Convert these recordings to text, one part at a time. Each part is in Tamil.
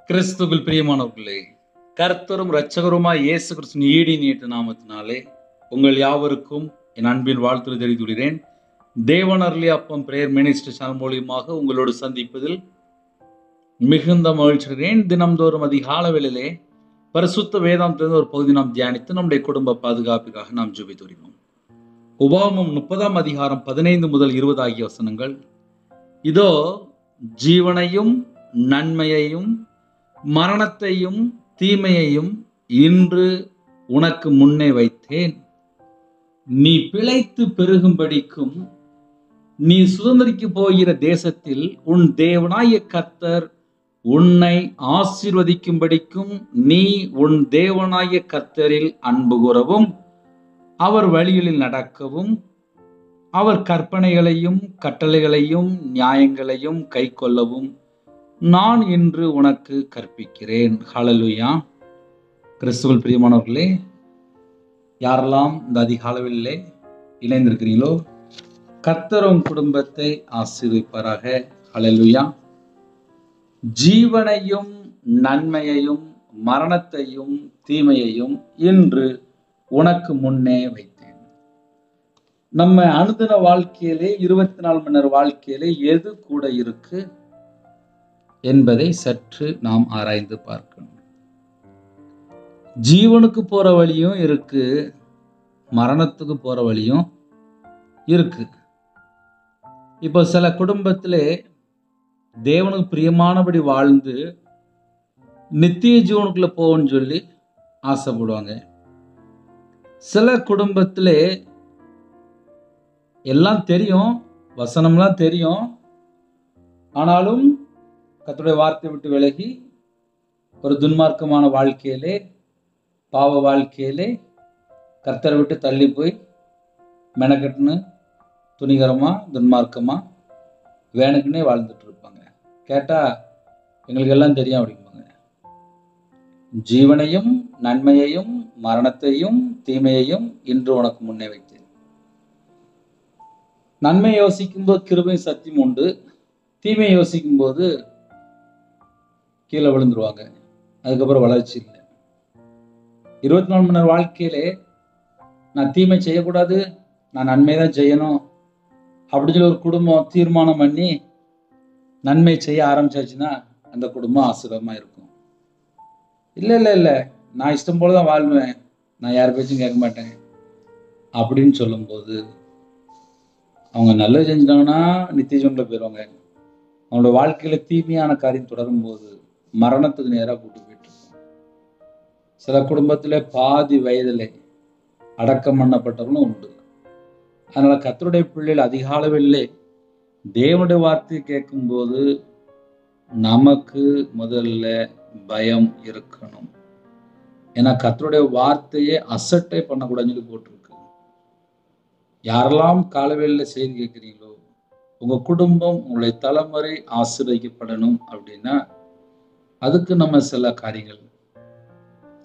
கிறிஸ்துவில் பிரியமானவர்களே, கர்த்தரும் இரட்சகருமாய் இயேசு கிறிஸ்துவின் ஈடு நீட்ட நாமத்தினாலே உங்கள் யாவருக்கும் என் அன்பின் வாழ்த்துரை தெரிவித்துள்ளேன். தேவன் அருளிய அப்பம் பிரேயர் மினிஸ்ட்ரி சேனல் மூலியமாக உங்களோடு சந்திப்பதில் மிகுந்த மகிழ்ச்சிகிறேன். தினம்தோறும் அதிகால வேளையிலே பரிசுத்த வேதாந்தத்திலிருந்து ஒரு பகுதி நாம் தியானித்து நம்முடைய குடும்ப பாதுகாப்புக்காக நாம் ஜெபித்து வருகிறோம். உபாகமம் 30 அதிகாரம் 15 முதல் 20 ஆகிய வசனங்கள். இதோ ஜீவனையும் நன்மையையும் மரணத்தையும் தீமையையும் இன்று உனக்கு முன்னே வைத்தேன். நீ பிழைத்து பெருகும்படிக்கும் நீ சுதந்திரிக்க போகிற தேசத்தில் உன் தேவனாய கர்த்தர் உன்னை ஆசீர்வதிக்கும்படிக்கும் நீ உன் தேவனாய கர்த்தரில் அன்பு கூறவும் அவர் வழிகளில் நடக்கவும் அவர் கற்பனைகளையும் கட்டளைகளையும் நியாயங்களையும் கை கொள்ளவும் நான் இன்று உனக்கு கற்பிக்கிறேன். ஹல்லேலூயா. கிறிஸ்துவில் பிரியமானவர்களே, யாரெல்லாம் இந்த அதிகாலையிலே இணைந்திருக்கிறீங்களோ கர்த்தர் உன் குடும்பத்தை ஆசீர்வதிப்பாராக. ஹல்லேலூயா. ஜீவனையும் நன்மையையும் மரணத்தையும் தீமையையும் இன்று உனக்கு முன்னே வைத்தேன். நம்ம அனுதின வாழ்க்கையிலே 24 மணி நேர வாழ்க்கையிலே எது கூட இருக்கு என்பதை சற்று நாம் ஆராய்ந்து பார்க்கணும். ஜீவனுக்கு போற வழியும் இருக்கு, மரணத்துக்கு போற வழியும் இருக்கு. இப்போ சில குடும்பத்திலே தேவனுக்கு பிரியமானபடி வாழ்ந்து நித்திய ஜீவனுக்குள்ள போகணும்னு சொல்லி ஆசைப்படுவாங்க. சில குடும்பத்திலே எல்லாம் தெரியும், வசனம்லாம் தெரியும், ஆனாலும் கர்த்தருடைய வார்த்தை விட்டு விலகி ஒரு துன்மார்க்கமான வாழ்க்கையிலே, பாவ வாழ்க்கையிலே கர்த்தரை விட்டு தள்ளி போய் மெனக்கட்டுன்னு துணிகரமா துன்மார்க்கமா வேணுக்குன்னே வாழ்ந்துட்டு இருப்பாங்க. கேட்டா எங்களுக்கு எல்லாம் தெரியும் அப்படிம்பாங்க. ஜீவனையும் நன்மையையும் மரணத்தையும் தீமையையும் இன்று உனக்கு முன்னே வைத்தேன். நன்மை யோசிக்கும்போது கிருபை சத்தியம் உண்டு, தீமை யோசிக்கும் போது கீழே விழுந்துருவாங்க. அதுக்கப்புறம் வளர்ச்சி இல்லை. 24 மணி நேரம் வாழ்க்கையிலே நான் தீமை செய்யக்கூடாது, நான் நன்மை தான் செய்யணும் அப்படின்னு சொல்லி ஒரு குடும்பம் தீர்மானம் பண்ணி நன்மை செய்ய ஆரம்பிச்சாச்சுன்னா அந்த குடும்பம் ஆசீர்வாதமா இருக்கும். இல்லை இல்லை இல்லை, நான் இஷ்டம் போல தான் வாழ்வேன், நான் யார் பேச்சும் கேட்க மாட்டேன் அப்படின்னு சொல்லும்போது அவங்க நல்லது செஞ்சிட்டாங்கன்னா நித்திய ஜீவனில் போயிடுவாங்க. அவங்களோட வாழ்க்கையில தீமையான காரியம் தொடரும் போது மரணத்துக்கு நேராக கூட்டு போயிட்டு இருக்கும். சில குடும்பத்துல பாதி வயதிலே அடக்கம் பண்ணப்பட்டவர்களும் உண்டு. அதனால கர்த்தருடைய பிள்ளைகள் அதிகாலவில்லை தேவனுடைய வார்த்தையை கேட்கும்போது நமக்கு முதல்ல பயம் இருக்கணும். ஏன்னா கர்த்தருடைய வார்த்தையை அசட்டை பண்ணக்கூடாதுன்னு சொல்லி போட்டிருக்கு. யாரெல்லாம் காலவேளையில செய்தி கேட்குறீங்களோ உங்க குடும்பம் உங்களுடைய தலைமுறை ஆசீர்வதிக்கப்படணும் அப்படின்னா அதுக்கு நம்ம சில காரியங்கள்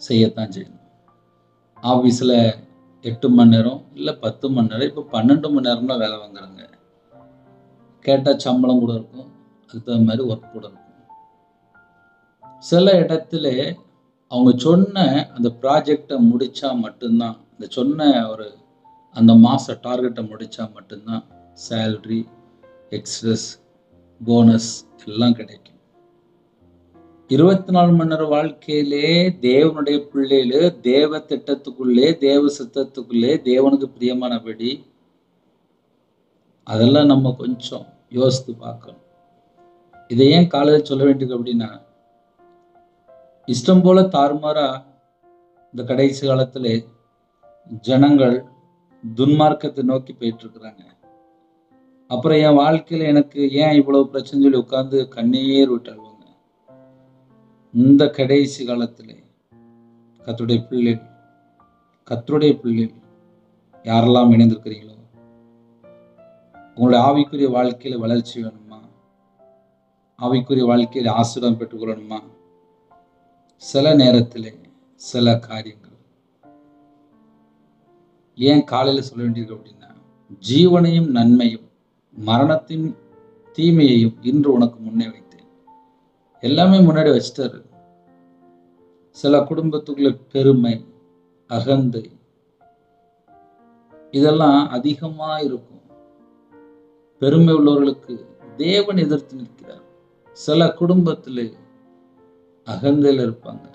செய்யத்தான் செய்யணும். ஆஃபீஸில் 8 மணி நேரம் இல்லை 10 மணி நேரம், இப்போ 12 மணி நேரம்லாம் வேலை வாங்குறாங்க. கேட்டால் சம்பளம் கூட இருக்கும், அதுக்கு தகுந்த மாதிரி ஒர்க் கூட இருக்கும். சில இடத்துல அவங்க சொன்ன அந்த ப்ராஜெக்டை முடித்தா மட்டும்தான், இந்த சொன்ன அந்த மாத டார்கெட்டை முடித்தா மட்டும்தான் சேல்ரி, எக்ஸ்ட்ரஸ், போனஸ் எல்லாம் கிடைக்கும். 24 மணி நேர வாழ்க்கையிலே தேவனுடைய பிள்ளைகளு தேவ திட்டத்துக்குள்ளே, தேவ சித்தத்துக்குள்ளே, தேவனுக்கு பிரியமானபடி அதெல்லாம் நம்ம கொஞ்சம் யோசித்து பார்க்கணும். இதை ஏன் காலையில் சொல்ல வேண்டியது அப்படின்னா, இஷ்டம் போல தாறுமாறா இந்த கடைசி காலத்துல ஜனங்கள் துன்மார்க்கத்தை நோக்கி போயிட்டு இருக்கிறாங்க. அப்புறம் என் வாழ்க்கையில எனக்கு ஏன் இவ்வளவு பிரச்சனை சொல்லி உட்கார்ந்து கண்ணீர் விட்டுருவாங்க. இந்த கடைசி காலத்திலே கர்த்தருடைய பிள்ளைகள் யாரெல்லாம் இணைந்திருக்கிறீங்களோ உங்களுடைய ஆவிக்குரிய வாழ்க்கையில வளர்ச்சி வேணுமா, ஆவிக்குரிய வாழ்க்கையில ஆசீர்வாதம் பெற்றுக்கொள்ளணுமா, சில நேரத்திலே சில காரியங்கள் ஏன் காலையில சொல்ல வேண்டியிருக்கு அப்படின்னா, ஜீவனையும் நன்மையும் மரணத்தின் தீமையையும் இன்று உனக்கு முன்னே வைத்தேன். எல்லாமே முன்னாடி வச்சுட்டாரு. சில குடும்பத்துக்குள்ள பெருமை, அகந்தை இதெல்லாம் அதிகமா இருக்கும். பெருமை உள்ளவர்களுக்கு தேவன் எதிர்த்து நிற்கிறார். சில குடும்பத்திலே அகந்தையில் இருப்பாங்க,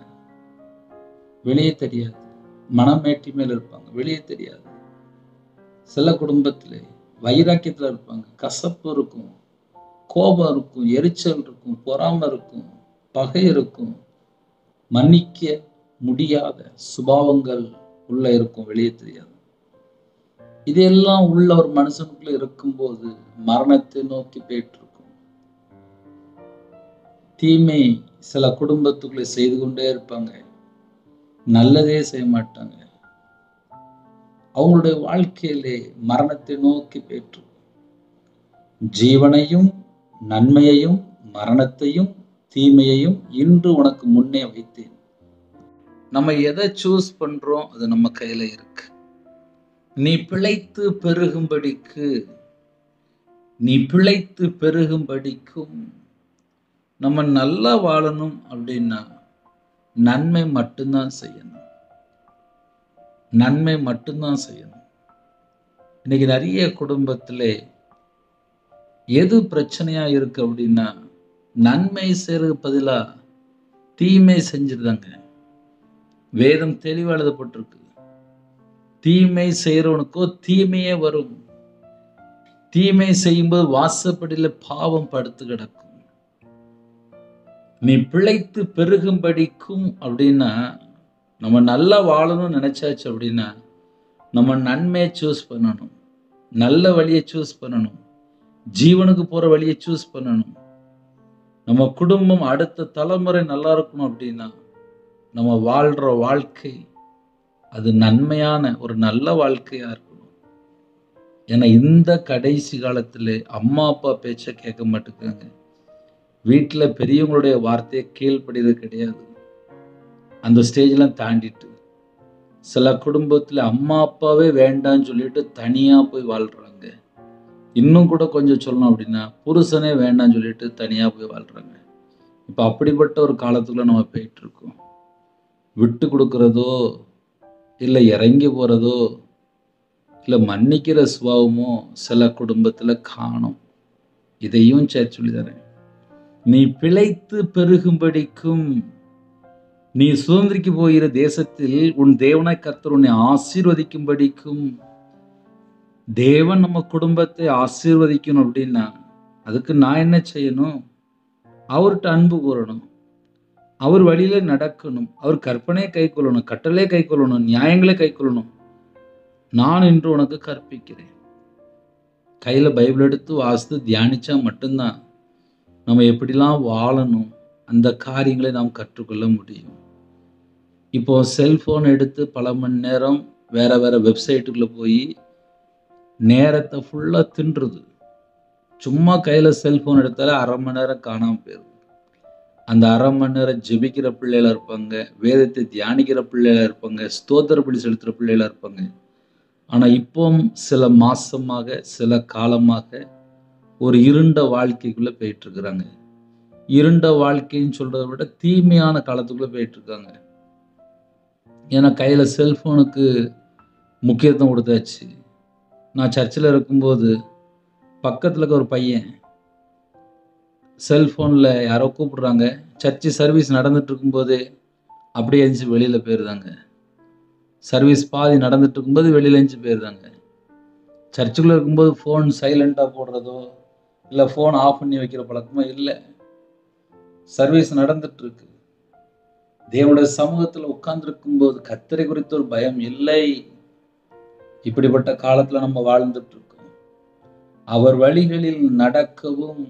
வெளியே தெரியாது. மனமேட்டி மேல இருப்பாங்க, வெளியே தெரியாது. சில குடும்பத்திலே வைராக்கியத்துல இருப்பாங்க, கசப்பு இருக்கும், கோபம் இருக்கும், எரிச்சல் இருக்கும், பொறாமை இருக்கும், பகை இருக்கும், மன்னிக்க முடியாத சுபாவங்கள் உள்ள இருக்கும், வெளியே தெரியாது. இதெல்லாம் உள்ள ஒரு மனுஷனுக்குள்ள இருக்கும்போது மரணத்தை நோக்கி போயிட்டு இருக்கும். தீமை சில குடும்பத்துக்குள்ள செய்து கொண்டே இருப்பாங்க, நல்லதே செய்ய மாட்டாங்க. அவங்களுடைய வாழ்க்கையிலே மரணத்தை நோக்கி போயிட்டு இருக்கும். ஜீவனையும் நன்மையையும் மரணத்தையும் தீமையையும் இன்று உனக்கு முன்னே வைத்தேன். நம்ம எதை சூஸ் பண்றோம் அது நம்ம கையில இருக்கு. நீ பிழைத்து பெருகும்படிக்கும் நம்ம நல்லா வாழணும் அப்படின்னா நன்மை மட்டும்தான் செய்யணும். நன்மை மட்டும்தான் செய்யணும். இன்னைக்கு நிறைய குடும்பத்திலே எது பிரச்சனையா இருக்கு அப்படின்னா, நன்மை செய்யறதுக்கு பதிலா தீமை செஞ்சிருந்தாங்க. வேதம் தெளிவா எழுதப்பட்டிருக்கு. தீமை செய்யறவனுக்கோ தீமையே வரும். தீமை செய்யும்போது வாசப்படியில பாவம் படுத்து கிடக்கும். நீ பிழைத்து பெருகும்படிக்கும் அப்படின்னா, நம்ம நல்லா வாழணும்னு நினைச்சாச்சு அப்படின்னா நம்ம நன்மையை சூஸ் பண்ணணும், நல்ல வழியை சூஸ் பண்ணணும், ஜீவனுக்கு போற வழியை சூஸ் பண்ணணும். நம்ம குடும்பம் அடுத்த தலைமுறை நல்லா இருக்கணும் அப்படின்னா நம்ம வாழ்ற வாழ்க்கை அது நன்மையான ஒரு நல்ல வாழ்க்கையா இருக்கணும். ஏன்னா இந்த கடைசி காலத்துல அம்மா அப்பா பேச்ச கேட்க மாட்டேங்கிறாங்க. வீட்டுல பெரியவங்களுடைய வார்த்தையை கீழ்ப்படிறது கிடையாது. அந்த ஸ்டேஜ்லாம் தாண்டிட்டு சில குடும்பத்துல அம்மா அப்பாவே வேண்டான்னு சொல்லிட்டு தனியா போய் வாழ்றாங்க. இன்னும் கூட கொஞ்சம் சொல்லணும் அப்படின்னா புருஷனே வேண்டான்னு சொல்லிட்டு தனியா போய் வாழ்றாங்க. இப்ப அப்படிப்பட்ட ஒரு காலத்துக்குள்ள நம்ம போயிட்டு இருக்கோம். விட்டு கொடுக்கறதோ இல்லை இறங்கி போறதோ இல்லை மன்னிக்கிற சுபாவமோ சில குடும்பத்துல காணும். இதையும் சேர்த்து சொல்லித்தரேன். நீ பிழைத்து பெருகும்படிக்கும் நீ சுதந்திரிக்க போகிற தேசத்தில் உன் தேவனாய் கர்த்தர் உன்னை ஆசீர்வதிக்கும்படிக்கும். தேவன் நம்ம குடும்பத்தை ஆசீர்வதிக்கணும் அப்படின்னா அதுக்கு நான் என்ன செய்யணும்? அவர்கிட்ட அன்பு கூறணும், அவர் வழியில நடக்கணும், அவர் கற்பனையை கை கொள்ளணும், கட்டளை கை கொள்ளணும், நியாயங்களை கை கொள்ளணும். நான் இன்று உனக்கு கற்பிக்கிறேன். கையில பைபிள் எடுத்து வாசித்து தியானிச்சா மட்டும்தான் நம்ம எப்படிலாம் வாழணும் அந்த காரியங்களை நாம் கற்றுக்கொள்ள முடியும். இப்போ செல்போன் எடுத்து பல மணி நேரம் வேற வேற வெப்சைட்டுக்குள்ள போய் நேரத்தை ஃபுல்லா தின்றுது. சும்மா கையில செல்போன் எடுத்தாலே அரை மணி நேரம் காணாம போயிடும். அந்த அரை மணி நேரம் ஜெபிக்கிற பிள்ளைகளா இருப்பாங்க, வேதத்தை தியானிக்கிற பிள்ளைகளா இருப்பாங்க, ஸ்தோத்திர பலி செலுத்துற பிள்ளைகளா இருப்பாங்க. ஆனா இப்போ சில மாசமாக சில காலமாக ஒரு இருண்ட வாழ்க்கைக்குள்ள போயிட்டு இருக்கிறாங்க. இருண்ட வாழ்க்கைன்னு சொல்றதை விட தீமையான காலத்துக்குள்ள போயிட்டு இருக்காங்க. ஏன்னா கையில செல்போனுக்கு முக்கியத்துவம் கொடுத்தாச்சு. நான் சர்ச்சில் இருக்கும்போது பக்கத்துல இருக்க ஒரு பையன் செல்போன்ல யாரோ கூப்பிடுறாங்க, சர்ச்சு சர்வீஸ் நடந்துட்டு இருக்கும்போது அப்படியே எழுந்துச்சு வெளியில போயிருந்தாங்க. சர்வீஸ் பாதி நடந்துட்டு இருக்கும்போது வெளியில எழுந்துச்சு போயிருந்தாங்க. சர்ச்சுக்குள்ள இருக்கும்போது ஃபோன் சைலண்டா போடுறதோ இல்லை ஃபோன் ஆஃப் பண்ணி வைக்கிற பழக்கமோ இல்லை. சர்வீஸ் நடந்துட்டு இருக்கு, தேவனுடைய சமூகத்துல உட்கார்ந்து இருக்கும்போது கர்த்தரை குறித்த ஒரு பயம் இல்லை. இப்படிப்பட்ட காலத்துல நம்ம வாழ்ந்துட்டு இருக்கோம். அவர் வழிகளில் நடக்கவும்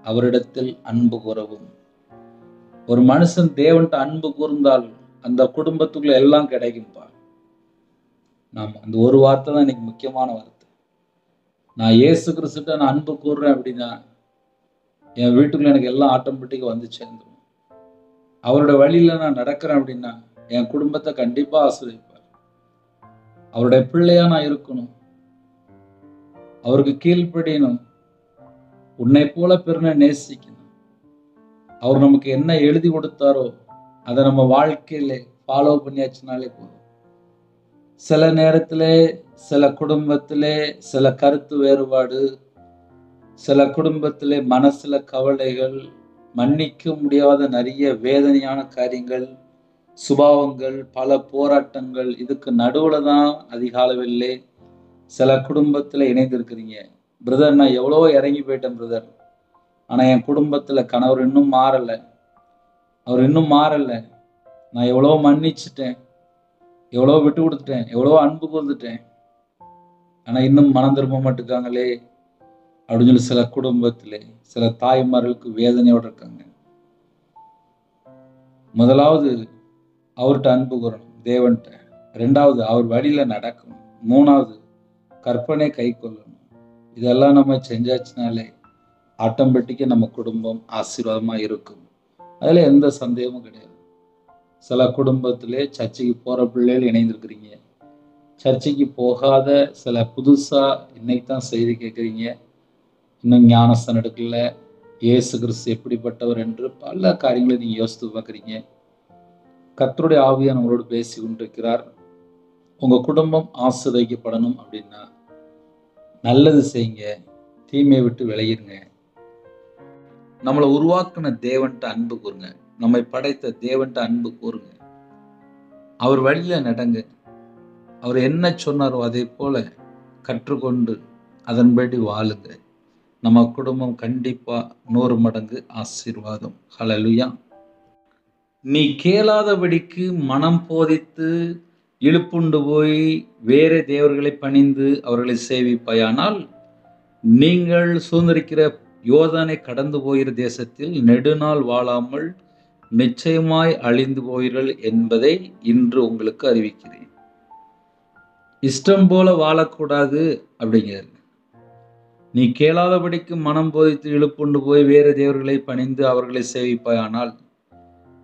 அவரிடத்தில் அன்பு கூறவும். ஒரு மனுஷன் தேவன்கிட்ட அன்பு கூர்ந்தால் அந்த குடும்பத்துக்குள்ள எல்லாம் கிடைக்கும்பா. நாம அந்த ஒரு வார்த்தை தான் இன்னைக்கு முக்கியமான வார்த்தை. நான் இயேசு கிறிஸ்துட்ட நான் அன்பு கூறுறேன் அப்படின்னா என் வீட்டுக்குள்ள எனக்கு எல்லாம் ஆட்டோமேட்டிக்கா வந்து சேர்ந்துடும். அவரோட வழியில நான் நடக்கிறேன் அப்படின்னா என் குடும்பத்தை கண்டிப்பா ஆசீர்வதிப்பார். அவருடைய பிள்ளையா நான் இருக்கணும், அவருக்கு கீழ்ப்படியணும், உன்னை போல பிறனை நேசிக்கணும். அவர் நமக்கு என்ன எழுதி கொடுத்தாரோ அதை நம்ம வாழ்க்கையில ஃபாலோ பண்ணியாச்சுனாலே போதும். சில நேரத்தில் சில குடும்பத்திலே சில கருத்து வேறுபாடு, சில குடும்பத்திலே மனசுல கவலைகள், மன்னிக்க முடியாத நிறைய வேதனையான காரியங்கள், சுபாவங்கள், பல போராட்டங்கள், இதுக்கு நடுவுல தான் அதிகாலவில்லை சில குடும்பத்துல இணைந்திருக்கிறீங்க. பிரதர், நான் எவ்வளோ இறங்கி போயிட்டேன் பிரதர், ஆனா என் குடும்பத்துல கணவர் இன்னும் மாறல, அவர் இன்னும் மாறல, நான் எவ்வளோ மன்னிச்சுட்டேன், எவ்வளோ விட்டு கொடுத்துட்டேன், எவ்வளோ அன்பு கொடுத்துட்டேன், ஆனா இன்னும் மனம் திரும்ப மாட்டுக்காங்களே அப்படின்னு சொல்லி சில குடும்பத்திலே சில தாய்மார்களுக்கு வேதனையோடு இருக்காங்க. முதலாவது அவர்கிட்ட அன்பு கூறணும், தேவன்கிட்ட. ரெண்டாவது அவர் வழியில நடக்கணும். மூணாவது கற்பனை கை கொள்ளணும். இதெல்லாம் நம்ம செஞ்சாச்சுனாலே ஆட்டோமேட்டிக்கா நம்ம குடும்பம் ஆசீர்வாதமா இருக்கும். அதுல எந்த சந்தேகமும் கிடையாது. சில குடும்பத்திலே சர்ச்சைக்கு போற பிள்ளைகள் இணைந்திருக்கிறீங்க, சர்ச்சைக்கு போகாத சில புதுசா இன்னைக்கு தான் செய்தி கேட்குறீங்க, இன்னும் ஞானஸ்தானம் எடுக்கல, இயேசு கிறிஸ்து எப்படிப்பட்டவர் என்று பல காரியங்களை நீங்க யோசித்து பார்க்குறீங்க. கர்த்தருடைய ஆவியானவர் உங்களோடு பேசி கொண்டிருக்கிறார். உங்க குடும்பம் ஆசீர்வதிக்கப்படணும் அப்படின்னா நல்லது செய்யுங்க, தீமையை விட்டு விலகிருங்க. நம்மளை உருவாக்குன தேவன்ட்ட அன்பு கூறுங்க, நம்மை படைத்த தேவன்ட்ட அன்பு கூறுங்க, அவர் வழியில நடங்க. அவர் என்ன சொன்னாரோ அதே போல கற்றுக்கொண்டு அதன்படி வாழுங்க. நம்ம குடும்பம் கண்டிப்பா 100 மடங்கு ஆசீர்வாதம். ஹல்லேலூயா. நீ கேளாதபடிக்கு மனம் போதித்து இழுப்புண்டு போய் வேறு தேவர்களை பணிந்து அவர்களை சேவிப்பாயானால் நீங்கள் சுதந்திரிக்கிற யோர்தானை கடந்து போகிற தேசத்தில் நெடுநாள் வாழாமல் நிச்சயமாய் அழிந்து போவீர்கள் என்பதை இன்று உங்களுக்கு அறிவிக்கிறேன். இஷ்டம் போல வாழக்கூடாது அப்படிங்கிறார். நீ கேளாதபடிக்கு மனம் போதித்து இழுப்புண்டு போய் வேறு தேவர்களை பணிந்து அவர்களை சேவிப்பாயானால்,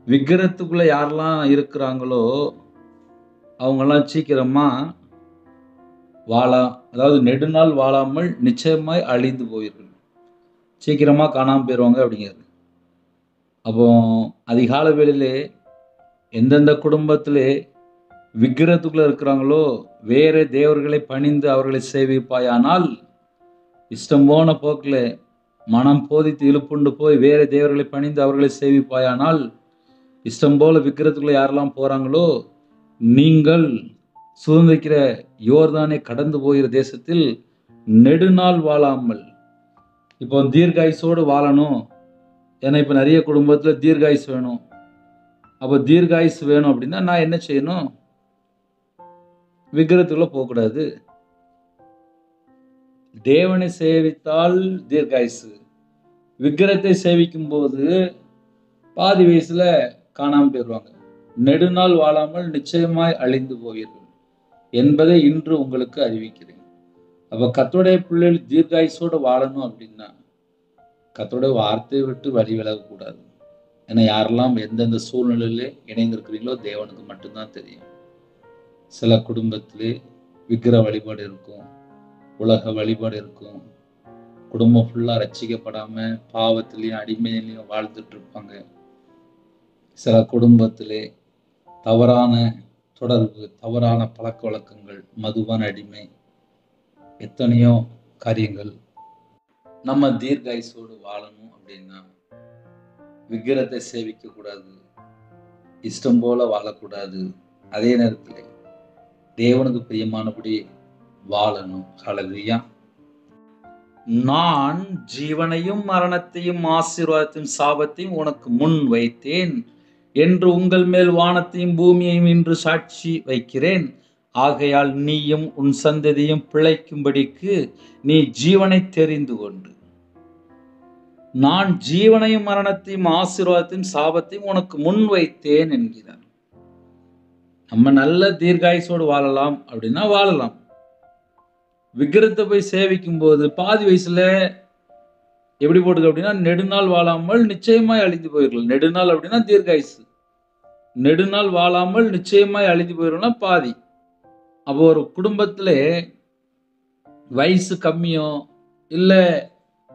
விக்கிரத்துக்குள்ள யாரெல்லாம் இருக்கிறாங்களோ அவங்கெல்லாம் சீக்கிரமா அதாவது நெடுநாள் வாழாமல் நிச்சயமாய் அழிந்து போவீர்கள், சீக்கிரமா காணாமல் போயிடுவாங்க அப்படிங்கிறது. அப்போ அதிகால வேளையிலே எந்தெந்த குடும்பத்திலே விக்கிரத்துக்குள்ள இருக்கிறாங்களோ வேற தேவர்களை பணிந்து அவர்களை சேவிப்பாயானால், இஷ்டம் போன போக்கில் மனம் போதித்து இழுப்புண்டு போய் வேற தேவர்களை பணிந்து அவர்களை சேவிப்பாயானால், இஷ்டம் போல விக்கிரத்துக்குள்ள யாரெல்லாம் போறாங்களோ நீங்கள் சுதந்திரிக்கிற யோர்தானை கடந்து போகிற தேசத்தில் நெடுநாள் வாழாமல், இப்போ தீர்காயுசோடு வாழணும். ஏன்னா இப்போ நிறைய குடும்பத்தில் தீர்காயுசு வேணும். அப்போ தீர்காயுசு வேணும் அப்படின்னா நான் என்ன செய்யணும்? விக்கிரத்துக்குள்ள போகக்கூடாது. தேவனை சேவித்தால் தீர்காயுசு, விக்கிரத்தை சேவிக்கும் போது பாதி வயசுல காணாமல் போயிடுவாங்க. நெடுநாள் வாழாமல் நிச்சயமாய் அழிந்து போவீர்கள் என்பதை இன்று உங்களுக்கு அறிவிக்கிறேன். அப்ப கர்த்தருடைய பிள்ளைகள் தீர்காயுசோடு வாழணும் அப்படின்னா கர்த்தருடைய வார்த்தையை விட்டு வழி விலகக்கூடாது. ஏன்னா யாரெல்லாம் எந்தெந்த சூழ்நிலையிலே இணைந்திருக்கிறீங்களோ தேவனுக்கு மட்டும்தான் தெரியும். சில குடும்பத்திலே விக்கிர வழிபாடு இருக்கும், உலக வழிபாடு இருக்கும், குடும்பம் ஃபுல்லா ரட்சிக்கப்படாம பாவத்திலையும் அடிமையிலையும் வாழ்ந்துட்டு இருப்பாங்க. சில குடும்பத்திலே தவறான தொடர்பு, தவறான பழக்க வழக்கங்கள், மதுபான அடிமை, எத்தனையோ காரியங்கள். நம்ம தீர்காயுசோடு வாழணும் அப்படின்னா விக்கிரத்தை சேவிக்க கூடாது, இஷ்டம் போல வாழக்கூடாது, அதே நேரத்தில் தேவனுக்கு பிரியமானபடி வாழணும். ஹல்லேலூயா. நான் ஜீவனையும் மரணத்தையும் ஆசீர்வாதத்தையும் சாபத்தையும் உனக்கு முன் வைத்தேன் என்று உங்கள் மேல் வானத்தையும் பூமியையும் இன்று சாட்சி வைக்கிறேன். ஆகையால் நீயும் உன் சந்ததியும் பிழைக்கும்படிக்கு நீ ஜீவனை தெரிந்து கொண்டு, நான் ஜீவனையும் மரணத்தையும் ஆசீர்வாதத்தையும் சாபத்தையும் உனக்கு முன் வைத்தேன் என்கிறார். நம்ம நல்ல தீர்காயுசோடு வாழலாம் அப்படின்னா வாழலாம். விக்கிரத்தை போய் சேவிக்கும் போது பாதி வயசுல எப்படி போட்டுக்க அப்படின்னா நெடுநாள் வாழாமல் நிச்சயமாய் அழிந்து போயிடலாம். நெடுநாள் அப்படின்னா தீர்காயுசு, நெடுநாள் வாழாமல் நிச்சயமாய் அழிந்து போயிடலாம் பாதி. அப்போ ஒரு குடும்பத்துல வயசு கம்மியோ இல்ல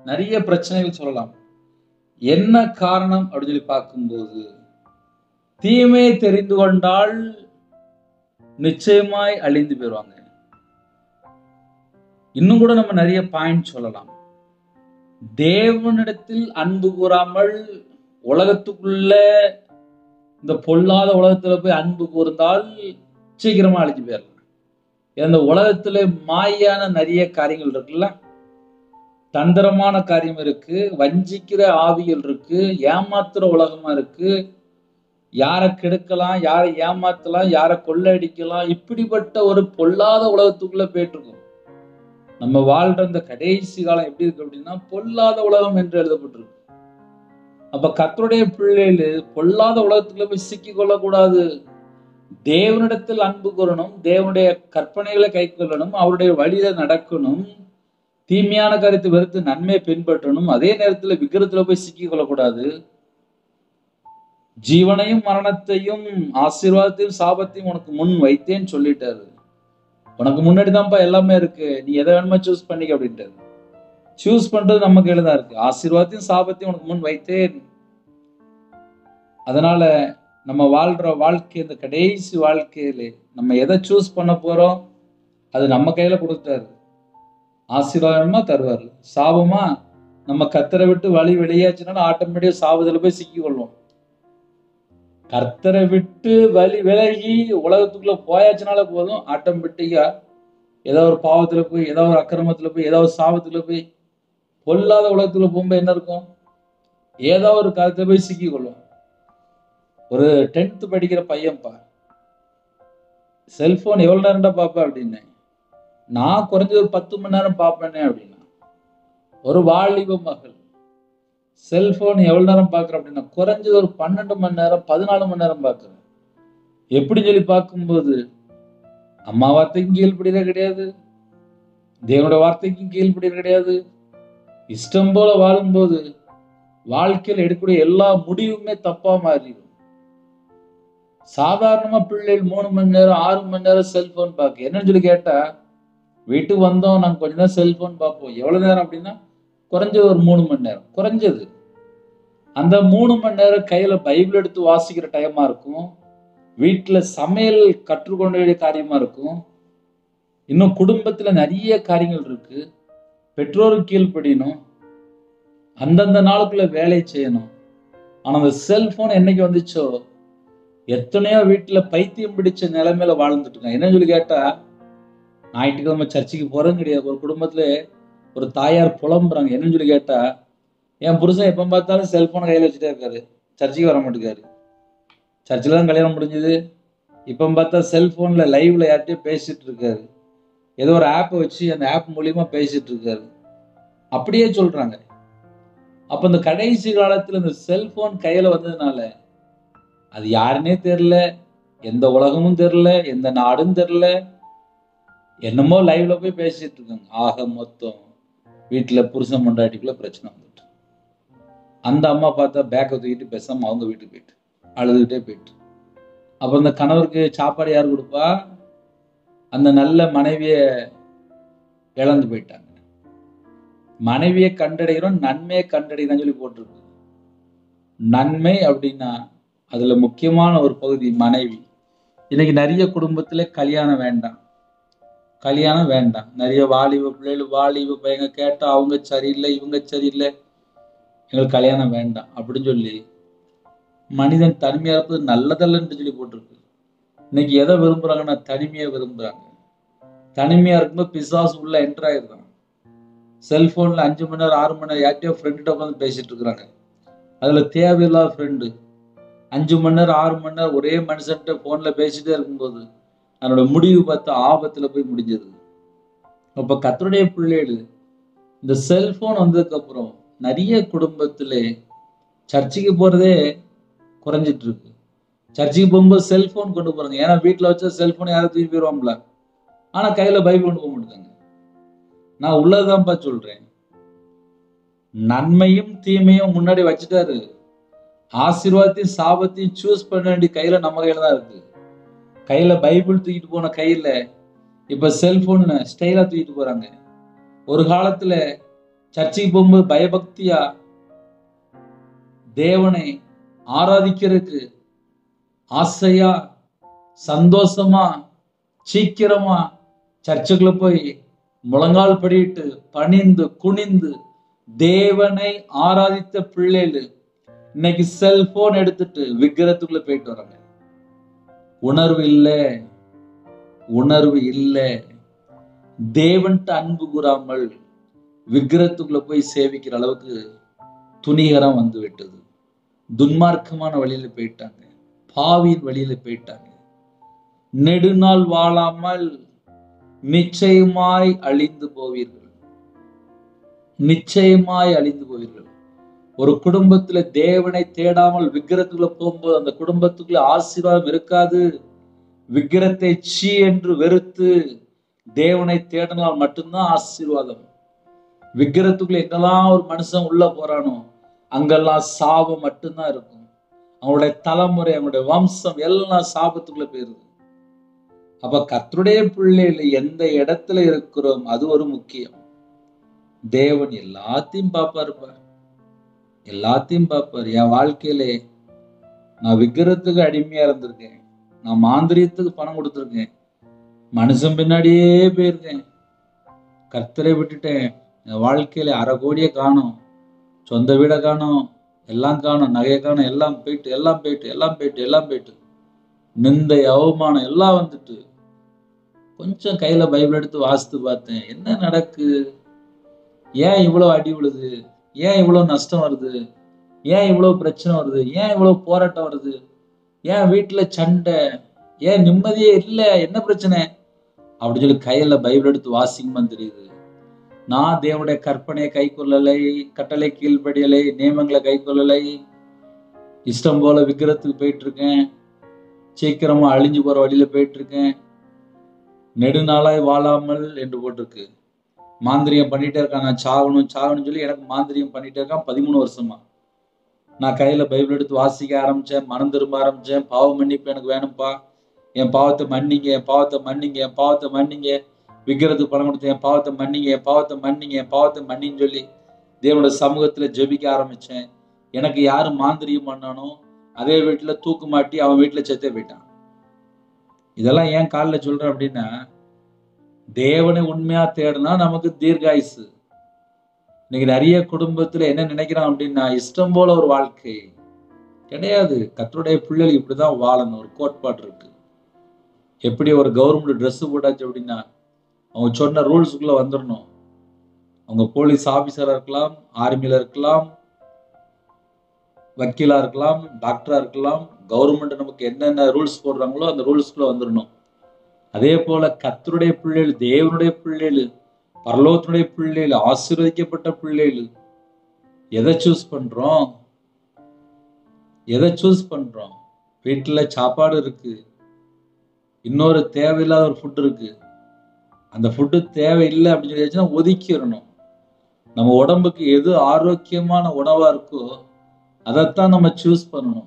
நிறைய பிரச்சனைகள் சொல்லலாம். என்ன காரணம் அப்படின்னு சொல்லி பார்க்கும்போது தீமையை தெரிந்து கொண்டால் நிச்சயமாய் அழிந்து போயிடுவாங்க. இன்னும் கூட நம்ம நிறைய பாயிண்ட் சொல்லலாம். தேவனிடத்தில் அன்பு கூறாமல் உலகத்துக்குள்ள இந்த பொல்லாத உலகத்துல போய் அன்பு கூர்ந்தால் சீக்கிரமா அழிஞ்சு போயிடலாம். இந்த உலகத்துல மாயான நிறைய காரியங்கள் இருக்குல்ல, தந்திரமான காரியம் இருக்கு, வஞ்சிக்கிற ஆவிகள் இருக்கு, ஏமாத்துற உலகமா இருக்கு. யாரை கெடுக்கலாம், யாரை ஏமாத்தலாம், யாரை கொள்ளையடிக்கலாம், இப்படிப்பட்ட ஒரு பொல்லாத உலகத்துக்குள்ள போயிட்டு இருக்கும். நம்ம வாழ்ற இந்த கடைசி காலம் எப்படி இருக்கு அப்படின்னா பொல்லாத உலகம் என்று எழுதப்பட்டிருக்கு. அப்ப கர்த்தருடைய பிள்ளைகள் பொல்லாத உலகத்துக்குள்ள போய் சிக்கி கொள்ளக்கூடாது. தேவனிடத்தில் அன்பு கூறணும், தேவனுடைய கற்பனைகளை கை கொள்ளணும், அவருடைய வழியில நடக்கணும், தீமையான காரியத்தை வெறுத்து நன்மையை பின்பற்றணும். அதே நேரத்துல விக்கிரத்துல போய் சிக்கி கொள்ளக்கூடாது. ஜீவனையும் மரணத்தையும் ஆசீர்வாதத்தையும் சாபத்தையும் உனக்கு முன் வைத்தேன்னு சொல்லிட்டாரு. உனக்கு முன்னாடி தான்ப்பா எல்லாமே இருக்கு, நீ எதை வேணுமா சூஸ் பண்ணிக்க அப்படின்ட்டாரு. சூஸ் பண்றது நம்ம கையில தான் இருக்கு. ஆசீர்வாதத்தையும் சாபத்தையும் உனக்கு முன் வைத்தேன். அதனால நம்ம வாழ்ற வாழ்க்கை, இந்த கடைசி வாழ்க்கையில நம்ம எதை சூஸ் பண்ண போறோம் அது நம்ம கையில கொடுத்தாரு. ஆசீர்வாதமா தருவாரு, சாபமா நம்ம கர்த்தரை விட்டு வழி வெளியாச்சுனாலும் ஆட்டோமேட்டிக்கா சாபத்துல போய் சிக்கி கொள்வோம். கர்த்தரை விட்டு வழி விலகி உலகத்துக்குள்ள போயாச்சுனால போதும், ஆட்டோமேட்டிக்கா ஏதோ ஒரு பாவத்துல போய், ஏதோ ஒரு அக்கிரமத்துல போய், ஏதோ ஒரு சாபத்துல போய், பொல்லாத உலகத்துல போகும்போது என்ன இருக்கும், ஏதோ ஒரு காலத்துல போய் சிக்கி கொள்வோம். ஒரு 10th படிக்கிற பையன்பா, செல்போன் எவ்வளவு நேரம்டா பாப்பேன் அப்படின்னு. நான் குறைஞ்சது ஒரு 10 மணி நேரம் பார்ப்பேனே அப்படின்னா. ஒரு வாலிப மகள் செல்போன் எவ்வளவு நேரம் பாக்குறேன் அப்படின்னா குறைஞ்சது ஒரு 12 மணி நேரம் 14 மணி நேரம் பாக்குறேன். எப்படி சொல்லி பார்க்கும்போது அம்மா வார்த்தைக்கும் கீழ்படியது கிடையாது, தேவனோட வார்த்தைக்கும் கீழ்படியது கிடையாது. இஷ்டம் போல வாழும்போது வாழ்க்கையில் எடுக்கக்கூடிய எல்லா முடிவுமே தப்பா மாறிடும். சாதாரணமா பிள்ளைகள் 3 மணி நேரம் 6 மணி நேரம் செல்போன் பார்க்க. என்னன்னு சொல்லி கேட்டா, வீட்டுக்கு வந்தோம் நாங்க கொஞ்ச நேரம் செல்போன் பார்ப்போம். எவ்வளவு நேரம் அப்படின்னா குறைஞ்சது ஒரு 3 மணி நேரம் குறைஞ்சது. அந்த 3 மணி நேரம் கையில பைபிள் எடுத்து வாசிக்கிற டைமா இருக்கும், வீட்டுல சமையல் கற்றுக்கொண்ட வேண்டிய காரியமா இருக்கும், இன்னும் குடும்பத்துல நிறைய காரியங்கள் இருக்கு. பெற்றோருக்கு கீழ்ப்படியணும், அந்தந்த நாளுக்குள்ள வேலை செய்யணும். ஆனா அந்த செல்போன் என்னைக்கு வந்துச்சோ எத்தனையோ வீட்டுல பைத்தியம் பிடிச்ச நிலைமையில வாழ்ந்துட்டு இருக்காங்க. என்னன்னு சொல்லி கேட்டா, ஞாயிற்றுக்கிழமை சர்ச்சைக்கு போறதும் கிடையாது. ஒரு குடும்பத்துல ஒரு தாயார் புலம்புறாங்க. என்னன்னு சொல்லி கேட்டா, என் புருஷன் எப்ப பார்த்தாலும் செல்போனை கையில வச்சுட்டே இருக்காரு, சர்ச்சைக்கு வர மாட்டேங்காரு. சர்ச்சில் தான் கல்யாணம் முடிஞ்சது, இப்ப பார்த்தா செல்போன்ல லைவ்ல யார்கிட்டயோ பேசிட்டு இருக்காரு, ஏதோ ஒரு ஆப்பை வச்சு அந்த ஆப் மூலியமா பேசிட்டு இருக்காரு, அப்படியே சொல்றாங்க. அப்ப இந்த கடைசி காலத்துல இந்த செல்போன் கையில வந்ததுனால அது யாருன்னே தெரியல, எந்த உலகமும் தெரியல, எந்த நாடும் தெரியல, என்னமோ லைவ்ல போய் பேசிட்டு இருக்காங்க. ஆக மொத்தம் வீட்டுல புருஷன் பொண்டாட்டிக்குள்ள பிரச்சனை வந்துட்டு, அந்த அம்மா பார்த்தா பேக்கை தூக்கிட்டு பேசாம அவங்க வீட்டுக்கு போயிட்டு அழுதுகிட்டே போயிட்டு. அப்ப இந்த கணவருக்கு சாப்பாடு யார் கொடுப்பா? அந்த நல்ல மனைவிய இழந்து போயிட்டாங்க. மனைவியை கண்டடைகிறோம், நன்மையை கண்டடைகிறோம் சொல்லி போட்டிருக்கு. நன்மை அப்படின்னா அதுல முக்கியமான ஒரு பகுதி மனைவி. இன்னைக்கு நிறைய குடும்பத்துல கல்யாணம் வேண்டாம், கல்யாணம் வேண்டாம். நிறைய வாலிப பிள்ளைகள் வாலிப பையங்க கேட்டா அவங்க சரியில்லை, இவங்க சரியில்லை, எங்களுக்கு கல்யாணம் வேண்டாம் அப்படின்னு சொல்லி மனிதன் தனிமையா இருப்பது நல்லதல்லன்னு சொல்லி போட்டிருக்கு. இன்னைக்கு எதை விரும்புறாங்கன்னா தனிமையை விரும்புறாங்க. தனிமையா இருக்கும்போது பிசாசு உள்ள என்டர் ஆயிடுறான். செல்போன்ல 5 மணி நேரம் 6 மணி நேரம் யார்கிட்டயோ ஃப்ரெண்ட்ட உட்காந்து பேசிட்டு இருக்கிறாங்க. அதுல தேவையில்லாத ஃப்ரெண்டு 5 மணி நேரம் 6 மணி நேரம் ஒரே மனுஷன்ட்ட போன்ல பேசிட்டே இருக்கும்போது அதனோட முடிவு பார்த்து ஆபத்துல போய் முடிஞ்சது. அப்ப கர்த்தருடைய பிள்ளைகள் இந்த செல்போன் வந்ததுக்கு அப்புறம் நிறைய குடும்பத்துல சர்ச்சைக்கு போறதே குறைஞ்சிட்டு இருக்கு. சர்ச்சைக்கு போகும்போது செல்போன் கொண்டு போறாங்க. ஏன்னா வீட்டுல வச்சா செல்போன் யாரும் தூக்கி போயிடுவாங்களா, ஆனா கையில பைபிள் கொண்டு போக மாட்டாங்க. நான் உள்ளதுதான்ப்பா சொல்றேன். நன்மையும் தீமையும் முன்னாடி வச்சுட்டாரு, ஆசீர்வாதத்தையும் சாபத்தையும் சூஸ் பண்ண வேண்டிய கையில நம்ம கையில தான் இருக்கு. கையில பைபிள் தூக்கிட்டு போன கையில இப்ப செல்போன் ஸ்டைலா தூக்கிட்டு போறாங்க. ஒரு காலத்துல சர்ச்சைக்கு போகும்போது பயபக்தியா தேவனை ஆராதிக்கிறதுக்கு ஆசையா, சந்தோஷமா, சீக்கிரமா சர்ச்சுக்குள்ள போய் முழங்கால் படிட்டு பணிந்து குனிந்து தேவனை ஆராதித்த பிள்ளைகள் இன்னைக்கு செல்போன் எடுத்துட்டு விக்கிரத்துக்குள்ள போயிட்டு வராங்க. உணர்வு இல்லை, உணர்வு இல்லை. தேவன்ட்டு அன்பு கூறாமல் விக்கிரத்துக்குள்ள போய் சேவிக்கிற அளவுக்கு துணிகரம் வந்து விட்டது. துன்மார்க்கமான வழியில போயிட்டாங்க, பாவியின் வழியில போயிட்டாங்க. நெடுநாள் வாழாமல் நிச்சயமாய் அழிந்து போவீர்கள், நிச்சயமாய் அழிந்து போவீர்கள். ஒரு குடும்பத்துல தேவனை தேடாமல் விக்கிரத்துக்குள்ள போகும்போது அந்த குடும்பத்துக்குள்ள ஆசீர்வாதம் இருக்காது. விக்கிரத்தை சீ என்று வெறுத்து தேவனை தேடினால் மட்டும்தான் ஆசீர்வாதம். விக்கிரத்துக்குள்ள எங்கெல்லாம் ஒரு மனுஷன் உள்ள போறானோ அங்கெல்லாம் சாபம் மட்டும்தான் இருக்கும். அவனுடைய தலைமுறை, அவனுடைய வம்சம் எல்லாம் சாபத்துக்குள்ள போயிருது. அப்ப கர்த்தருடைய பிள்ளைகள் எந்த இடத்துல இருக்கிறோம் அது ஒரு முக்கியம். தேவன் எல்லாத்தையும் பார்ப்பாருப்பா, எல்லாத்தையும் பார்ப்பார். என் வாழ்க்கையிலே நான் விக்கிரத்துக்கு அடிமையா இருந்திருக்கேன், நான் மாந்திரியத்துக்கு பணம் கொடுத்துருக்கேன், மனுஷன் பின்னாடியே போயிருக்கேன், கர்த்தரை விட்டுட்டேன். என் வாழ்க்கையில 1/2 கோடியை காணும், சொந்த வீடை காணும், எல்லாம் காணும், நகையை காணும், எல்லாம் போயிட்டு எல்லாம் போயிட்டு எல்லாம் போயிட்டு எல்லாம் போயிட்டு நிந்தை அவமானம் எல்லாம் வந்துட்டு கொஞ்சம் கையில பைபிள் எடுத்து வாசித்து பார்த்தேன். என்ன நடக்கு? ஏன் இவ்வளவு அடி விழுது? ஏன் இவ்வளவு நஷ்டம் வருது? ஏன் இவ்வளவு பிரச்சனை வருது? ஏன் இவ்வளவு போராட்டம் வருது? ஏன் வீட்டுல சண்டை? ஏன் நிம்மதியே இல்லை? என்ன பிரச்சனை அப்படின்னு சொல்லி கையில பைபிள் எடுத்து வாசிக்குமான்னு தெரியுது. நான் தேவனுடைய கற்பனையை கை கொள்ளலை, கட்டளை கீழ்படியலை, நியமங்களை கை கொள்ளலை, இஷ்டம் போல விக்கிரத்துக்கு போயிட்டு இருக்கேன், சீக்கிரமா அழிஞ்சு போற வழியில போயிட்டு இருக்கேன், நெடுநாளாய் வாழாமல் என்று போட்டிருக்கு. மாந்திரியம் பண்ணிட்டே இருக்கான், நான் சாகணும் சாகணும்னு சொல்லி எனக்கு மாந்திரியம் பண்ணிட்டே இருக்கான் 13 வருஷமா. நான் கையில பைபிள் எடுத்து வாசிக்க ஆரம்பிச்சேன், மனம் திரும்ப ஆரம்பிச்சேன். பாவ மன்னிப்பு எனக்கு வேணும்ப்பா, என் பாவத்தை மன்னிங்க, என் பாவத்தை மன்னிங்க, என் பாவத்தை மன்னிங்க, விக்கிரத்துக்கு பணம் கொடுத்து என் பாவத்தை மன்னிங்க, என் பாவத்தை மன்னிங்க, என் பாவத்தை மன்னின்னு சொல்லி தேவனோட சமூகத்துல ஜெபிக்க ஆரம்பிச்சேன். எனக்கு யாரு மாந்திரியம் பண்ணானோ அதே வீட்டுல தூக்கு மாட்டி அவன் வீட்டுல செத்தே போயிட்டான். இதெல்லாம் ஏன் காலில் சொல்றேன் அப்படின்னா, தேவனை உண்மையா தேடினா நமக்கு தீர்காயுசு. இன்னைக்கு நிறைய குடும்பத்துல என்ன நினைக்கிறான் அப்படின்னா, இஷ்டம் போல ஒரு வாழ்க்கை கிடையாது. கர்த்தருடைய பிள்ளைகள் இப்படிதான் வாழணும், ஒரு கோட்பாடு இருக்கு. எப்படி ஒரு கவர்மெண்ட் ட்ரெஸ் போட்டாச்சு அப்படின்னா அவங்க சொன்ன ரூல்ஸுக்குள்ள வந்துடணும். அவங்க போலீஸ் ஆபீசரா இருக்கலாம், ஆர்மியில இருக்கலாம், வக்கீலா இருக்கலாம், டாக்டரா இருக்கலாம். கவர்மெண்ட் நமக்கு என்னென்ன ரூல்ஸ் போடுறாங்களோ அந்த ரூல்ஸ்குள்ள வந்துடணும். அதே போல கர்த்தருடைய பிள்ளைகள், தேவனுடைய பிள்ளைகள், பரலோகத்தினுடைய பிள்ளைகள், ஆசீர்வதிக்கப்பட்ட பிள்ளைகள் எதை சூஸ் பண்றோம்? எதை சூஸ் பண்றோம்? வீட்டுல சாப்பாடு இருக்கு, இன்னொரு தேவையில்லாத ஒரு ஃபுட் இருக்கு, அந்த ஃபுட்டு தேவையில்லை அப்படின்னு சொல்லிச்சுன்னா ஒதுக்கிடணும். நம்ம உடம்புக்கு எது ஆரோக்கியமான உணவா இருக்கோ அதைத்தான் நம்ம சூஸ் பண்ணணும்.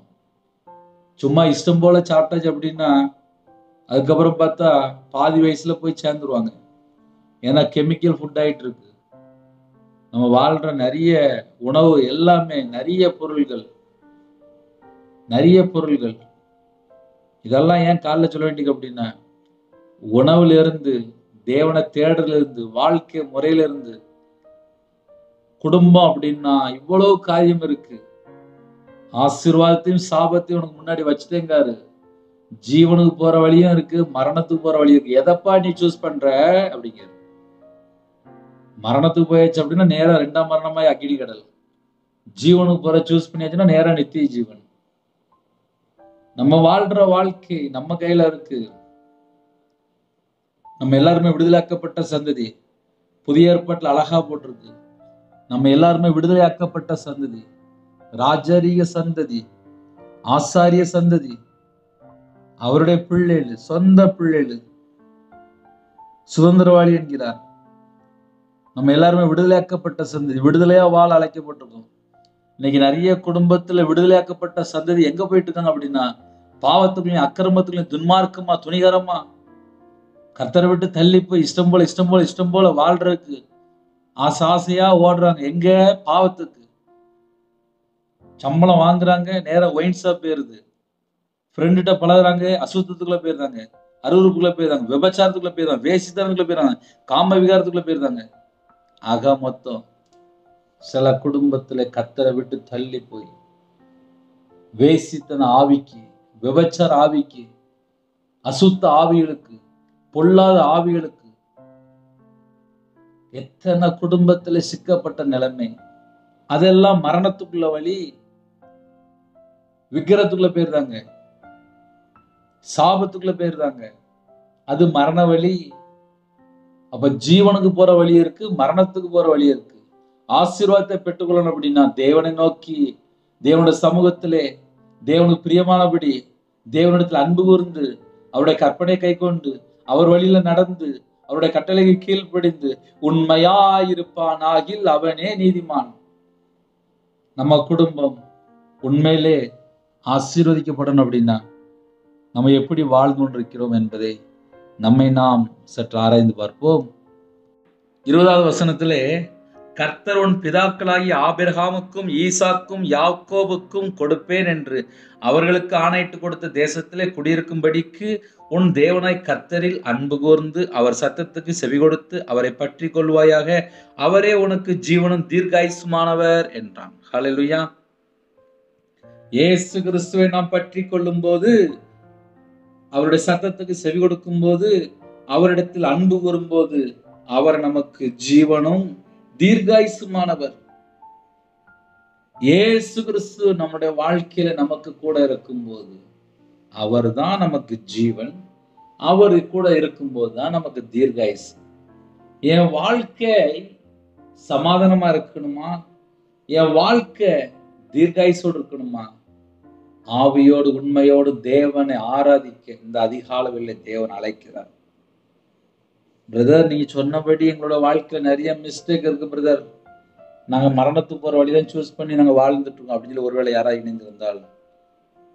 சும்மா இஷ்டம் போல சாப்பிட்டாச்சு அப்படின்னா அதுக்கப்புறம் பார்த்தா பாதி வயசுல போய் சேர்ந்துருவாங்க. ஏன்னா கெமிக்கல் ஃபுட் ஆயிட்டு இருக்கு. நம்ம வாழ்ற நிறைய உணவு எல்லாமே நிறைய பொருள்கள், நிறைய பொருள்கள். இதெல்லாம் ஏன் காலைல சொல்ல வேண்டியது அப்படின்னா, உணவுல இருந்து, தேவனை தேடுறதுல இருந்து, வாழ்க்கை முறையில இருந்து, குடும்பம் அப்படின்னா இவ்வளவு காரியம் இருக்கு. ஆசீர்வாதத்தையும் சாபத்தையும் உனக்கு முன்னாடி வச்சுட்டேங்காரு. ஜீவனுக்கு போற வழியும் இருக்கு, மரணத்துக்கு போற வழியும் இருக்கு. எதப்பா நீ சூஸ் பண்ற அப்படிங்கிற. மரணத்துக்கு போயாச்சு அப்படின்னா நேரா 2ஆம் மரணமாய் அக்கினி கடல். ஜீவனுக்கு போற சூஸ் பண்ணியாச்சுன்னா நேரா நித்திய ஜீவன். நம்ம வாழ்ற வாழ்க்கை நம்ம கையில இருக்கு. நம்ம எல்லாருமே விடுதலையாக்கப்பட்ட சந்ததி. புதிய ஏற்பாட்டுல அழகா போட்டிருக்கு, நம்ம எல்லாருமே விடுதலையாக்கப்பட்ட சந்ததி, ராஜரீக சந்ததி, ஆசாரிய சந்ததி, அவருடைய பிள்ளைகள், சொந்த பிள்ளைகள், சுதந்திரவாளி என்கிறார். நம்ம எல்லாருமே விடுதலையாக்கப்பட்ட சந்ததி, விடுதலையா வாழ அழைக்கப்பட்டிருக்கோம். இன்னைக்கு நிறைய குடும்பத்துல விடுதலையாக்கப்பட்ட சந்ததி எங்க போயிட்டு இருக்காங்க அப்படின்னா, பாவத்துக்குள்ளயும் அக்கிரமத்துக்குள்ளயும் துன்மார்க்கமா துணிகரமா கர்த்தரை விட்டு தள்ளி போய் இஷ்டம் போல இஷ்டம் போல இஷ்டம் போல வாழ்றதுக்கு ஆசையா ஓடுறாங்க. எங்க? பாவத்துக்கு. சம்பளம் வாங்குறாங்க, நேரம் ஒயின் ஷாப் போயிருது, ஃப்ரெண்டுகிட்ட பழகுறாங்க, அசுத்தத்துக்குள்ள போயிருந்தாங்க, அருவருப்புக்குள்ள போயிருந்தாங்க, விபச்சாரத்துக்குள்ள போயிருந்தாங்க, வேசித்தனத்துக்குள்ள போயிருந்தாங்க, காம விகாரத்துக்குள்ள போயிருந்தாங்க. ஆக மொத்தம் சில குடும்பத்துல கர்த்தரை விட்டு தள்ளி போய் வேசித்தன ஆவிக்கு, விபச்சார ஆவிக்கு, அசுத்த ஆவிகளுக்கு, பொல்லாத ஆவிகளுக்கு எத்தனை குடும்பத்துல சிக்கப்பட்ட நிலைமை. அதெல்லாம் மரணத்துக்குள்ள வழி. விக்கிரத்துக்குள்ள போயிருந்தாங்க, சாபத்துக்குள்ள போயிருந்தாங்க, அது மரண வழி. அப்ப ஜீவனுக்கு போற வழி இருக்கு, மரணத்துக்கு போற வழி இருக்கு. ஆசீர்வாதத்தை பெற்றுக்கொள்ளணும் அப்படின்னா தேவனை நோக்கி, தேவனுடைய சமூகத்திலே தேவனுக்கு பிரியமானபடி தேவனிடத்தில் அன்பு கூர்ந்து அவருடைய கற்பனை கை கொண்டு அவர் வழியில நடந்து அவருடைய கட்டளைக்கு கீழ்ப்படிந்து உண்மையாயிருப்பானாகில் அவனே நீதிமான். நம்ம குடும்பம் உண்மையிலே ஆசீர்வதிக்கப்படணும் அப்படின்னா நம்ம எப்படி வாழ்ந்து கொண்டிருக்கிறோம் என்பதை நம்மை நாம் சற்று ஆராய்ந்து பார்ப்போம். 20வது வசனத்திலே, கர்த்தர் உன் பிதாக்களாகிய ஆபிரகாமுக்கும் ஈசாக்கும் யாக்கோபுக்கும் கொடுப்பேன் என்று அவர்களுக்கு ஆணையிட்டு கொடுத்த தேசத்திலே குடியிருக்கும்படிக்கு உன் தேவனாய் கர்த்தரில் அன்பு கூர்ந்து அவர் சத்தத்துக்கு செவி கொடுத்து அவரை பற்றி கொள்வாயாக. அவரே உனக்கு ஜீவனும் தீர்காயுசுமானவர் என்றான். ஹல்லேலூயா. இயேசு கிறிஸ்துவை நாம் பற்றி கொள்ளும் போது, அவருடைய சத்தத்துக்கு செவி கொடுக்கும் போது, அவரிடத்தில் அன்பு கூறும்போது, அவர் நமக்கு ஜீவனும் தீர்காயுசுமானவர். இயேசு கிறிஸ்து நம்முடைய வாழ்க்கையில நமக்கு கூட இருக்கும்போது அவர் தான் நமக்கு ஜீவன். அவரு கூட இருக்கும்போது தான் நமக்கு தீர்காயுசு. என் வாழ்க்கை சமாதானமா இருக்கணுமா, என் வாழ்க்கை தீர்காயுசோடு இருக்கணுமா, ஆவியோடு உண்மையோடு தேவனை ஆராதிக்க இந்த அதிகாலையிலே தேவன் அழைக்கிறார். பிரதர், நீங்க சொன்னபடி எங்களோட வாழ்க்கையில நிறைய மிஸ்டேக் இருக்கு பிரதர், நாங்க மரணத்துக்கு போற வழிதான் சூஸ் பண்ணி நாங்க வாழ்ந்துட்டு இருக்கோம் அப்படின்னு சொல்லி ஒருவேளை யாராவது இணைந்திருந்தால்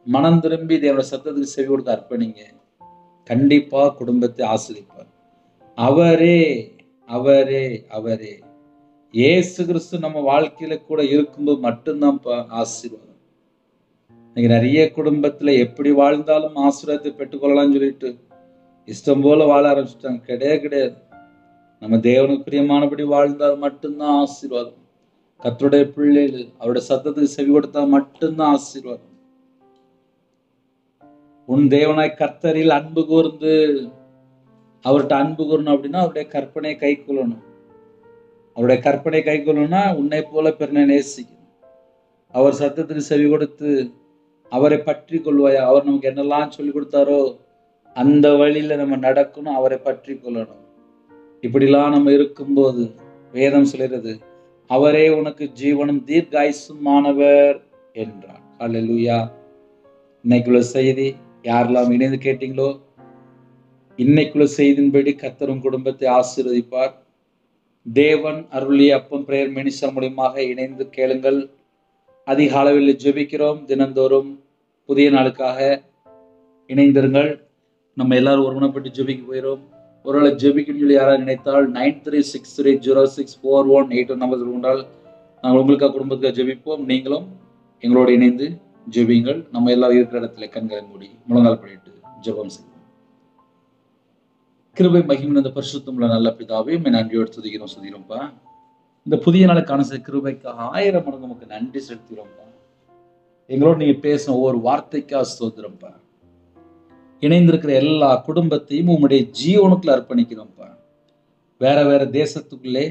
மனம் திரும்பி தேவனோட சத்தத்துக்கு செவி கொடுத்து அர்ப்பணிங்க. கண்டிப்பா குடும்பத்தை ஆசீர்வதிப்பார். அவரே அவரே அவரே இயேசு கிறிஸ்து நம்ம வாழ்க்கையில கூட இருக்கும்போது மட்டும்தான் ஆசீர்வாதம். இன்னைக்கு நிறைய குடும்பத்துல எப்படி வாழ்ந்தாலும் ஆசீர்வாதத்தை பெற்றுக்கொள்ளலாம்னு சொல்லிட்டு இஷ்டம் போல வாழ ஆரம்பிச்சுட்டாங்க. கிடையாது. நம்ம தேவனுக்கு பிரியமானபடி வாழ்ந்தால் மட்டும்தான் ஆசீர்வாதம். கர்த்தருடைய பிள்ளைகள் அவருடைய சத்தத்துக்கு செவி கொடுத்தா மட்டும்தான் ஆசீர்வாதம். உன் தேவனாய் கர்த்தரில் அன்பு கூர்ந்து, அவர்கிட்ட அன்பு கூறணும் அப்படின்னா அவருடைய கற்பனை கை கொள்ளணும். அவருடைய கற்பனை கை கொள்ளணும்னா உன்னை போல பிறனை நேசிக்கணும். அவர் சத்தத்துக்கு செவி கொடுத்து அவரை பற்றி கொள்வாயா. அவர் நமக்கு என்னெல்லாம் சொல்லி கொடுத்தாரோ அந்த வழியில நம்ம நடக்கணும், அவரை பற்றி கொள்ளணும். இப்படிலாம் நம்ம இருக்கும்போது வேதம் சொல்கிறது, அவரே உனக்கு ஜீவனும் தீர்காயுசுமானவர் என்றார். ஹல்லேலூயா. இன்னைக்குள்ள செய்தி யாரெல்லாம் இணைந்து கேட்டீங்களோ, இன்னைக்குள்ள செய்தியின்படி கர்த்தரும் குடும்பத்தை ஆசீர்வதிப்பார். தேவன் அருளிய அப்பம் பிரேயர் மினிஸ்டர் மூலமாக இணைந்து கேளுங்கள். அதிக அளவில் ஜெபிக்கிறோம். தினந்தோறும் புதிய நாளுக்காக இணைந்திருங்கள். நம்ம எல்லாரும் ஒருமனப்பட்டு ஜெபிக்க போயிடும். ஒருவேளை ஜெபிக்கணும்னு சொல்லி யாராவது நினைத்தால் 9363064181 நம்பர் கொண்டால் நாங்கள் உங்களுக்காக குடும்பத்துக்காக ஜெபிப்போம். நீங்களும் எங்களோடு இணைந்து ஜெபிங்கள். நம்ம எல்லாரும் இருக்கிற இடத்துல கண்களை மூடி முழங்கால் படிட்டு ஜெபம் செய்வோம். கிருபை மகிமை இந்த பரிசுத்தமுள்ள நல்ல பிதாவே, நன்றியோடு துதிக்கிறோம்ப்பா. இந்த புதிய நாளுக்கான கிருபைக்கு 1000 மடங்கு நமக்கு நன்றி செலுத்துகிறோம்ப்பா. எங்களோடு நீங்க பேசின ஒவ்வொரு வார்த்தைக்காக ஸ்தோத்திரம்ப்பா. இணைந்திருக்கிற எல்லா குடும்பத்தையும் உம்முடைய ஜீவனுக்குள்ள அர்ப்பணிக்கிறோம்ப்பா. வேற வேற தேசத்துக்குள்ளே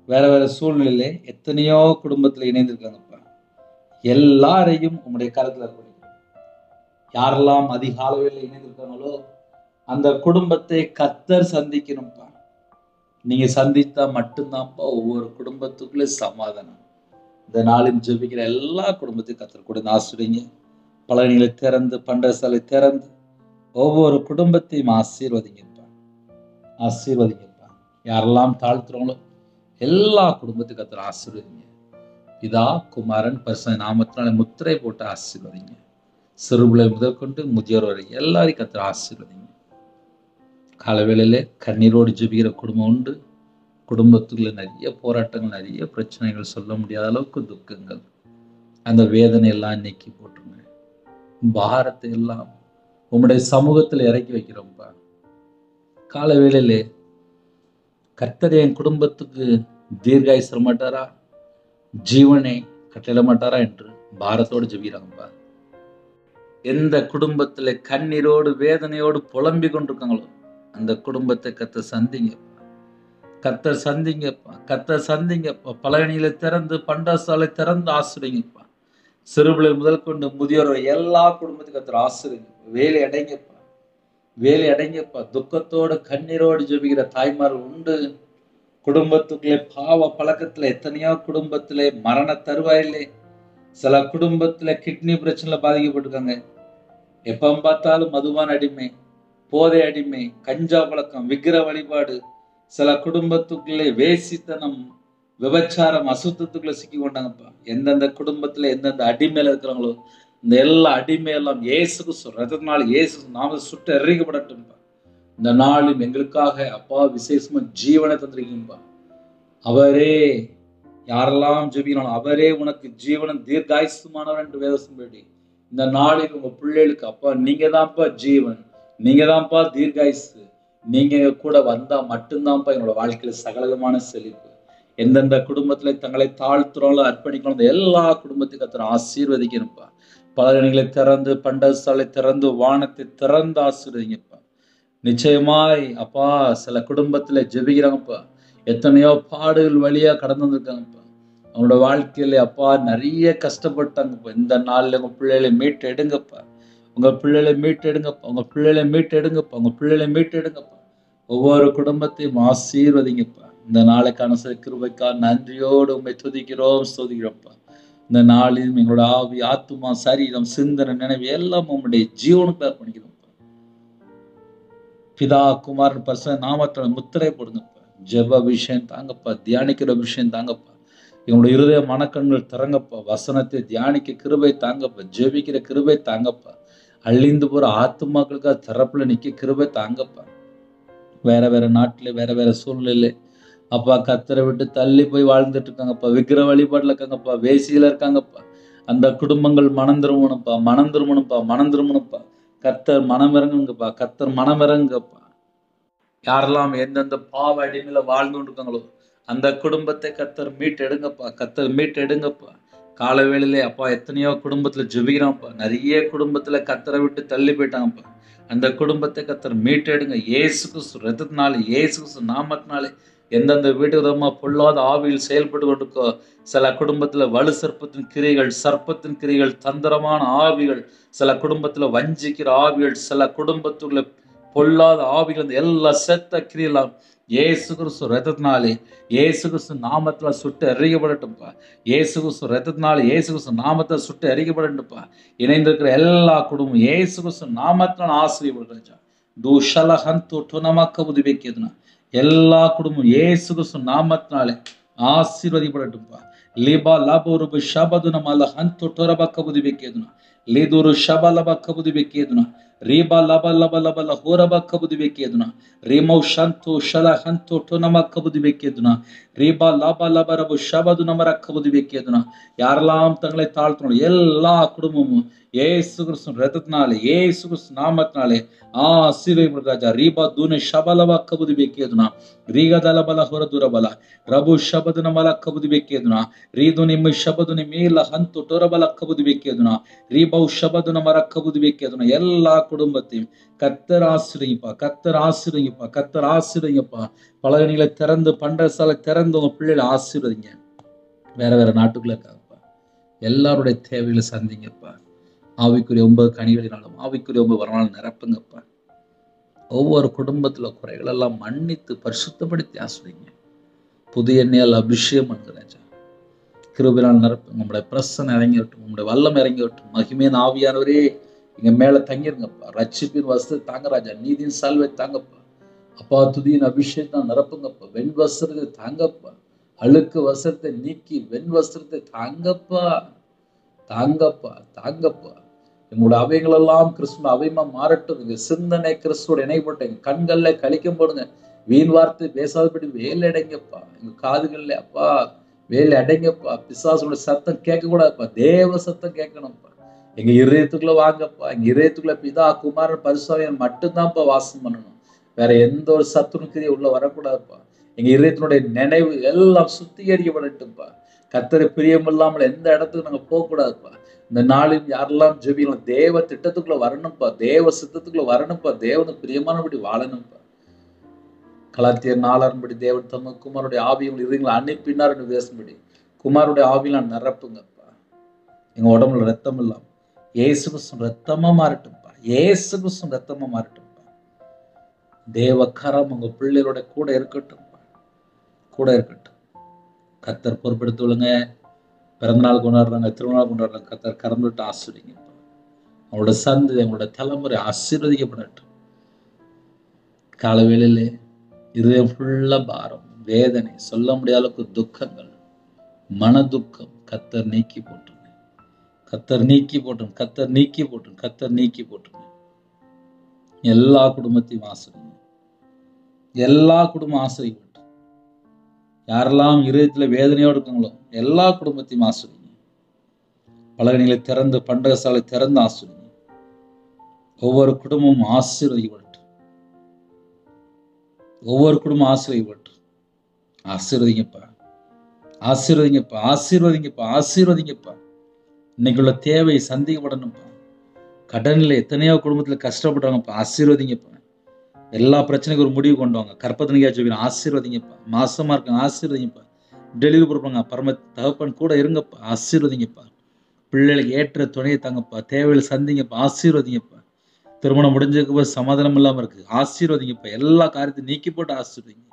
வேற வேற சூழ்நிலையிலே எத்தனையோ குடும்பத்துல இணைந்திருக்காங்கப்பா. எல்லாரையும் உம்முடைய கரத்துல அர்ப்பணிக்கிறோம். யாரெல்லாம் அதிகாலையில் இணைந்திருக்காங்களோ அந்த குடும்பத்தை கர்த்தர் சந்திக்கணும்ப்பா. நீங்க சந்தித்தா மட்டும்தான்ப்பா ஒவ்வொரு குடும்பத்துக்குள்ளே சமாதானம். இந்த நாளில் ஜெபிக்கிற எல்லா குடும்பத்தையும் கர்த்தர் கூட ஆசீர்வதிங்க. பலகைகளை திறந்து பண்டசாலை திறந்து ஒவ்வொரு குடும்பத்தையும் ஆசீர்வதிங்கப்பா. யாரெல்லாம் தாழ்த்துறவங்களோ எல்லா குடும்பத்தையும் கர்த்தர் ஆசீர்வதிங்க. பிதா குமாரன் பரிசுத்த நாமத்தினால முத்திரை போட்டு ஆசீர்வதிங்க. சிறுபிள்ளை முதல் கொண்டு முதியோர் வரை எல்லாரையும் கர்த்தர் ஆசீர்வதிங்க. காலவேளையில கண்ணீரோடு ஜெபிக்கிற குடும்பம் உண்டு. குடும்பத்துக்குள்ள நிறைய போராட்டங்கள், நிறைய பிரச்சனைகள், சொல்ல முடியாத அளவுக்கு துக்கங்கள், அந்த வேதனை எல்லாம் நீக்கி போட்டுருங்க. பாரத்தை எல்லாம் உம்முடைய சமூகத்தில் இறக்கி வைக்கிறோம்ப்பா. கால வேளையிலே கர்த்தர் என் குடும்பத்துக்கு தீர்காயுசர மாட்டாரா, ஜீவனை கட்டளை மாட்டாரா என்று பாரத்தோடு ஜெபிக்கிறாங்கப்பா. எந்த குடும்பத்துல கண்ணீரோடு வேதனையோடு புலம்பிக் கொண்டிருக்காங்களோ அந்த குடும்பத்தை கர்த்தர் சந்திங்கப்பா. கர்த்தர் சந்திங்கப்பா. கர்த்தர் சந்திங்கப்பா. பலகணிகளை திறந்து பண்டசாலை திறந்து ஆசிரியங்கப்பா. சிறுபிள்ளை முதல் கொண்டு முதியோர் எல்லா குடும்பத்துக்கும் கர்த்தர் ஆசிரியங்கப்பா. வேலை அடைங்கப்பா. வேலை அடைங்கப்பா. துக்கத்தோடு கண்ணீரோடு ஜெபிக்கிற தாய்மார்கள் உண்டு. குடும்பத்துக்குள்ளே பாவ பழக்கத்துல எத்தனையோ குடும்பத்திலே மரண தருவாயிலே, சில குடும்பத்துல கிட்னி பிரச்சனைல பாதிக்கப்பட்டிருக்காங்க. எப்ப பார்த்தாலும் மதுபான அடிமை, போதை அடிமை, கஞ்சா பழக்கம், விக்கிர வழிபாடு, சில குடும்பத்துக்குள்ளே வேசித்தனம், விபச்சாரம், அசுத்தத்துக்குள்ள சிக்கி கொண்டாங்கப்பா. எந்தெந்த குடும்பத்துல எந்தெந்த அடிமையில இருக்கிறாங்களோ இந்த எல்லா அடிமையெல்லாம் இயேசுக்கு ரத்தத்தினால இயேசு நாம சுட்டு எறிக்கப்படட்டும்பா. இந்த நாளும் எங்களுக்காக அப்பா விசேஷமா ஜீவனை தந்திருக்கீங்கப்பா. அவரே யாரெல்லாம் ஜெபிக்கிறானோ அவரே உனக்கு ஜீவனம் தீர்காயுசுமானவர் என்று வேதசம்படி இந்த நாளில் உங்க பிள்ளைகளுக்கு அப்பா நீங்க தான்ப்பா ஜீவன், நீங்க தான்ப்பா தீர்காயுசு, நீங்க கூட வந்தா மட்டும்தான்ப்பா என்னோட வாழ்க்கையில சகலமான செழிப்பு. எந்தெந்த குடும்பத்துல தங்களை தாழ்த்துறோம் அர்ப்பணிக்கணும் எல்லா குடும்பத்துக்கு அத்தனை ஆசீர்வதிக்கணும்ப்பா. பலகணிகளை திறந்து பண்டசாலை திறந்து வானத்தை திறந்து ஆசீர்வதிங்கப்பா. நிச்சயமாய் அப்பா சில குடும்பத்துல ஜெபிக்கிறாங்கப்பா. எத்தனையோ பாடுகள் வழியா கடந்து வந்திருக்காங்கப்பா. அவங்களோட வாழ்க்கையில அப்பா நிறைய கஷ்டப்பட்டாங்கப்பா. இந்த நாள்ல உங்க பிள்ளைகளை மீட்டு எடுங்கப்பா. உங்க பிள்ளைகளை மீட்டு எடுங்கப்பா. உங்க பிள்ளைகளை மீட்டு எடுங்கப்பா. உங்க பிள்ளைகளை மீட்டு எடுங்கப்பா. ஒவ்வொரு குடும்பத்தையும் ஆசீர்வதிங்கப்பா. இந்த நாளைக்கான கிருபைக்கா நன்றியோடு உண்மை துதிக்கிறோம் ஸ்தோதிக்கிறோம்ப்பா. இந்த நாளிலும் எங்களோட ஆவி ஆத்துமா சரீரம் சிந்தனை நினைவு எல்லாம் உங்களுடைய ஜீவனுக்கு அர்ப்பணிக்கிறோம்ப்பா. பிதா குமாரன் பரிசுத்த நாமத்தோட முத்திரை போடுங்கப்பா. ஜெப விஷயம் தாங்கப்பா. தியானிக்கிற விஷயம் தாங்கப்பா. எங்களுடைய இருதய மனக்கண்கள் திறங்கப்பா. வசனத்தை தியானிக்க கிருபை தாங்கப்பா. ஜெபிக்கிற கிருபை தாங்கப்பா. அழிந்து போற ஆத்துமாக்களுக்காக திறப்புல நிக்க கிருபை தாங்கப்பா. வேற வேற நாட்டுல வேற வேற சூழ்நிலை அப்பா கர்த்தரை விட்டு தள்ளி போய் வாழ்ந்துட்டு இருக்காங்கப்பா. விக்கிர வழிபாடுல இருக்காங்கப்பா. வேசியில இருக்காங்கப்பா. அந்த குடும்பங்கள் மனம் திரும்பணும்ப்பா. மனம் திரும்பணும்ப்பா. மனம் திரும்பணும்ப்பா. கர்த்தர் மனம் இறங்குங்கப்பா. கர்த்தர் மனம் இறங்குங்கப்பா. யாரெல்லாம் எந்தெந்த பாவ அடிமையில வாழ்ந்து இருக்காங்களோ அந்த குடும்பத்தை கர்த்தர் மீட்டு எடுங்கப்பா. கர்த்தர் மீட்டு எடுங்கப்பா. கால வேளையிலே அப்பா எத்தனையோ குடும்பத்துல ஜெபிக்கிறான்ப்பா. நிறைய குடும்பத்துல கர்த்தரை விட்டு தள்ளி போயிட்டாங்கப்பா. அந்த குடும்பத்தை கர்த்தர் மீட்டு எடுங்க. இயேசு கிறிஸ்து ரத்தத்தினாலே இயேசு கிறிஸ்து நாமத்தினாலே எந்தெந்த வீட்டு விதமா பொல்லாத ஆவியில் செயல்பட்டு கொண்டிருக்கோ சில குடும்பத்துல வலு சர்ப்பத்தின் கிரைகள், சர்ப்பத்தின் கிரைகள், தந்திரமான ஆவிகள், சில குடும்பத்துல வஞ்சிக்கிற ஆவிகள், சில குடும்பத்துக்குள்ள பொல்லாத ஆவிகள், எல்லா செத்த கிரியெல்லாம் இயேசு கிறிஸ்து ரத்தத்தினாலே இயேசு கிறிஸ்து நாமத்துல சுட்டு எறியப்படட்டும்ப்பா. இயேசு கிறிஸ்து ரத்தத்தினாலே இயேசு கிறிஸ்து நாமத்தை சுட்டு எறியப்படட்டும்ப்பா. இணைந்திருக்கிற எல்லா குடும்பம் இயேசு கிறிஸ்து நாமத்தினால ஆசீர்வதிக்கப்படுறா. தூஷலஹந்து டுனமக்க உதிபெக்கியதுனா எல்லா குடும்பம் இயேசு கிறிஸ்து நாமத்தினாலே ஆசீர்வதிக்கப்படட்டும்ப்பா. லிபா லபுருபு ஷபதுன மலஹந்து டுரபக்க உதிபெக்கியதுனா லிதுரு ஷபலபக்க உதிபெக்கியதுனா Riba laba laba laba la horaba kabudi bekeduna. Rimo shanto shala hanto tonama kabudi bekeduna. Riba laba laba rabu shabadu namara kabudi bekeduna. யாரெல்லாம் தங்களை தாழ்த்தணும் எல்லா குடும்பமும் இயேசு கிறிஸ்து ரத்தத்தினாலே இயேசு கிறிஸ்து நாமத்தினாலே ஆசீர்வதிக்கப்படுகிறார்கள். ரீபா துனே ஷபலவ கபுதி பெக்கியதுனா ரீகதல பல ஹொரதுர பல ரபு ஷபதுன மல கபுதி பெக்கியதுனா ரீதுனி மி ஷபதுனி மீல ஹந்து டொரபல கபுதி பெக்கியதுனா ரீபௌ ஷபதுன மர கபுதி பெக்கியதுனா எல்லா குடும்பத்தையும் கர்த்தர் ஆசீர்வதிப்பா. கர்த்தர் ஆசீர்வதிப்பா. கர்த்தர் ஆசீர்வதிப்பா. பலகணிகளை திறந்து பண்டசாலை திறந்து உங்க பிள்ளைகளை ஆசீர்வதிங்க. வேற வேற நாட்டுக்குள்ள இருக்காங்கப்பா. எல்லாருடைய தேவைகளை சந்திங்கப்பா. ஆவிக்குரிய 9 கனிகளினாலும் ஆவிக்குரிய 9 வரனாலும் நிரப்புங்கப்பா. ஒவ்வொரு குடும்பத்துல குறைகள் எல்லாம் மன்னித்து பரிசுத்தப்படுத்தி ஆசிரியங்க. புதிய எண்ணெயால் அபிஷேகம் பண்ணுங்க. கிருபையால் நிரப்புங்க. உங்களுடைய பிரசன்னம் இறங்கி விட்டும். உங்களுடைய வல்லம் இறங்கி விட்டும். மகிமையின் ஆவியானவரே இங்க மேல தங்கிருங்கப்பா. ரட்சிப்பின் வஸ்திரத்தை தாங்க ராஜா. நீதியின் சால்வை தாங்கப்பா. அப்பா துதியின் அபிஷேகம் நிரப்புங்கப்பா. வெண் வஸ்திரத்தை தாங்கப்பா. அழுக்கு வஸ்திரத்தை நீக்கி வெண் வஸ்திரத்தை தாங்கப்பா. தாங்கப்பா. தாங்கப்பா. எங்களோட அவைகள் எல்லாம் கிறிஸ்துவ அவைமா மாறட்டும். எங்க சிந்தனை கிறிஸ்துவோட இணைப்பட்ட எங்க கண்கள்ல கழிக்கும் போடுங்க. வீண் வார்த்தை பேசாதபடி வேலை அடைங்கப்பா. எங்க காதுகள்ல அப்பா வேலை அடைங்கப்பா. பிசாசுடைய சத்தம் கேட்க கூடாதுப்பா. தேவ சத்தம் கேட்கணும்ப்பா. எங்க இதயத்துக்குள்ள வாங்கப்பா. எங்க இதயத்துக்குள்ள பிதா, குமாரன், பரிசுத்தாவியானவர் மட்டும்தான்ப்பா வாசம் பண்ணணும். வேற எந்த ஒரு சத்துருக்கிரிய உள்ள வரக்கூடாதுப்பா. எங்க இதயத்தினுடைய நினைவு எல்லாம் சுத்திகரிக்கப்படட்டும்ப்பா. கர்த்தர் பிரியமில்லாமல் எந்த இடத்துக்கு நாங்க போகக்கூடாதுப்பா. இந்த நாளில் யாரெல்லாம் ஜெபிக்கணும், தேவ திட்டத்துக்குள்ள வரணும்ப்பா. தேவ சித்தத்துக்குள்ள வரணும்ப்பா. தேவனுக்கு பிரியமானபடி வாழணும்ப்பா. கலாத்தியர் 4:6 தேவன் தமது குமாரனுடைய ஆவியை இதயங்களை அனுப்பினார் என்று பேசும்படி குமாரனுடைய ஆவியெல்லாம் நிரப்புங்கப்பா. எங்க உடம்புல ரத்தம் இல்லாம இயேசு கிறிஸ்து ரத்தமா மாறட்டும்ப்பா. இயேசு கிறிஸ்து ரத்தமா மாறட்டும்ப்பா. தேவ கரம் உங்க பிள்ளைகளோட கூட இருக்கட்டும்ப்பா. கூட இருக்கட்டும். கர்த்தர் பொறுப்பெடுத்துள்ளுங்க. பிறந்தநாள் கொண்டாடுறாங்க, திருநாள் கொண்டாடுறாங்க. கர்த்தர் கரம் விட்டு ஆசீர்வதிங்கப்பா. அவங்களோட சந்து, அவங்களோட தலைமுறை ஆசீர்வதிக்கப்படட்டும். கால வேளையிலே இதயம் ஃபுல்லா பாரம், வேதனை, சொல்ல முடியாத அளவுக்கு துக்கங்கள், மன துக்கம் கர்த்தர் நீக்கி போட்டுருங்க. கர்த்தர் நீக்கி போட்டுருங்க. கர்த்தர் நீக்கி போட்டுருங்க. கர்த்தர் நீக்கி போட்டுருங்க. எல்லா குடும்பத்தையும் ஆசீர்வதிங்க. எல்லா குடும்பம் ஆசீர்வதிக்கப்படும். யாரெல்லாம் இதயத்துல வேதனையோடு இருக்காங்களோ எல்லா குடும்பத்தையும் ஆசீர்வதிங்க. பலகணிகளை திறந்து, பண்டக சாலை திறந்து ஆசீர்வதிங்க. ஒவ்வொரு குடும்பமும் ஆசீர்வதிக்கப்படும். ஒவ்வொரு குடும்பம் ஆசீர்வதிக்கப்படும். ஆசீர்வதிங்கப்பா. ஆசீர்வதிங்கப்பா. ஆசீர்வதிங்கப்பா. ஆசீர்வதிங்கப்பா. இன்னைக்குள்ள தேவை சந்திக்கப்படணும்ப்பா. கடனில் எத்தனையோ குடும்பத்துல கஷ்டப்படுறாங்கப்பா. ஆசீர்வதிங்கப்பா. எல்லா பிரச்சனைக்கும் ஒரு முடிவு கொண்டு வாங்க. கற்பத்தனைக்காச்சும் ஆசீர்வதிங்கப்பா. மாசமா இருக்காங்க, ஆசீர்வதிங்கப்பா. டெலிவரி கொடுப்பாங்க, பரம தகப்பன் கூட இருங்கப்பா. ஆசீர்வதிங்கப்பா. பிள்ளைகளுக்கு ஏற்ற துணையை தாங்கப்பா. தேவைகளை சந்திங்கப்பா. ஆசீர்வதிங்கப்பா. திருமணம் முடிஞ்சதுக்கு சமாதானம் இல்லாம இருக்கு, ஆசீர்வதிங்கப்பா. எல்லா காரியத்தையும் நீக்கி போட்டு ஆசீர்வதிங்க.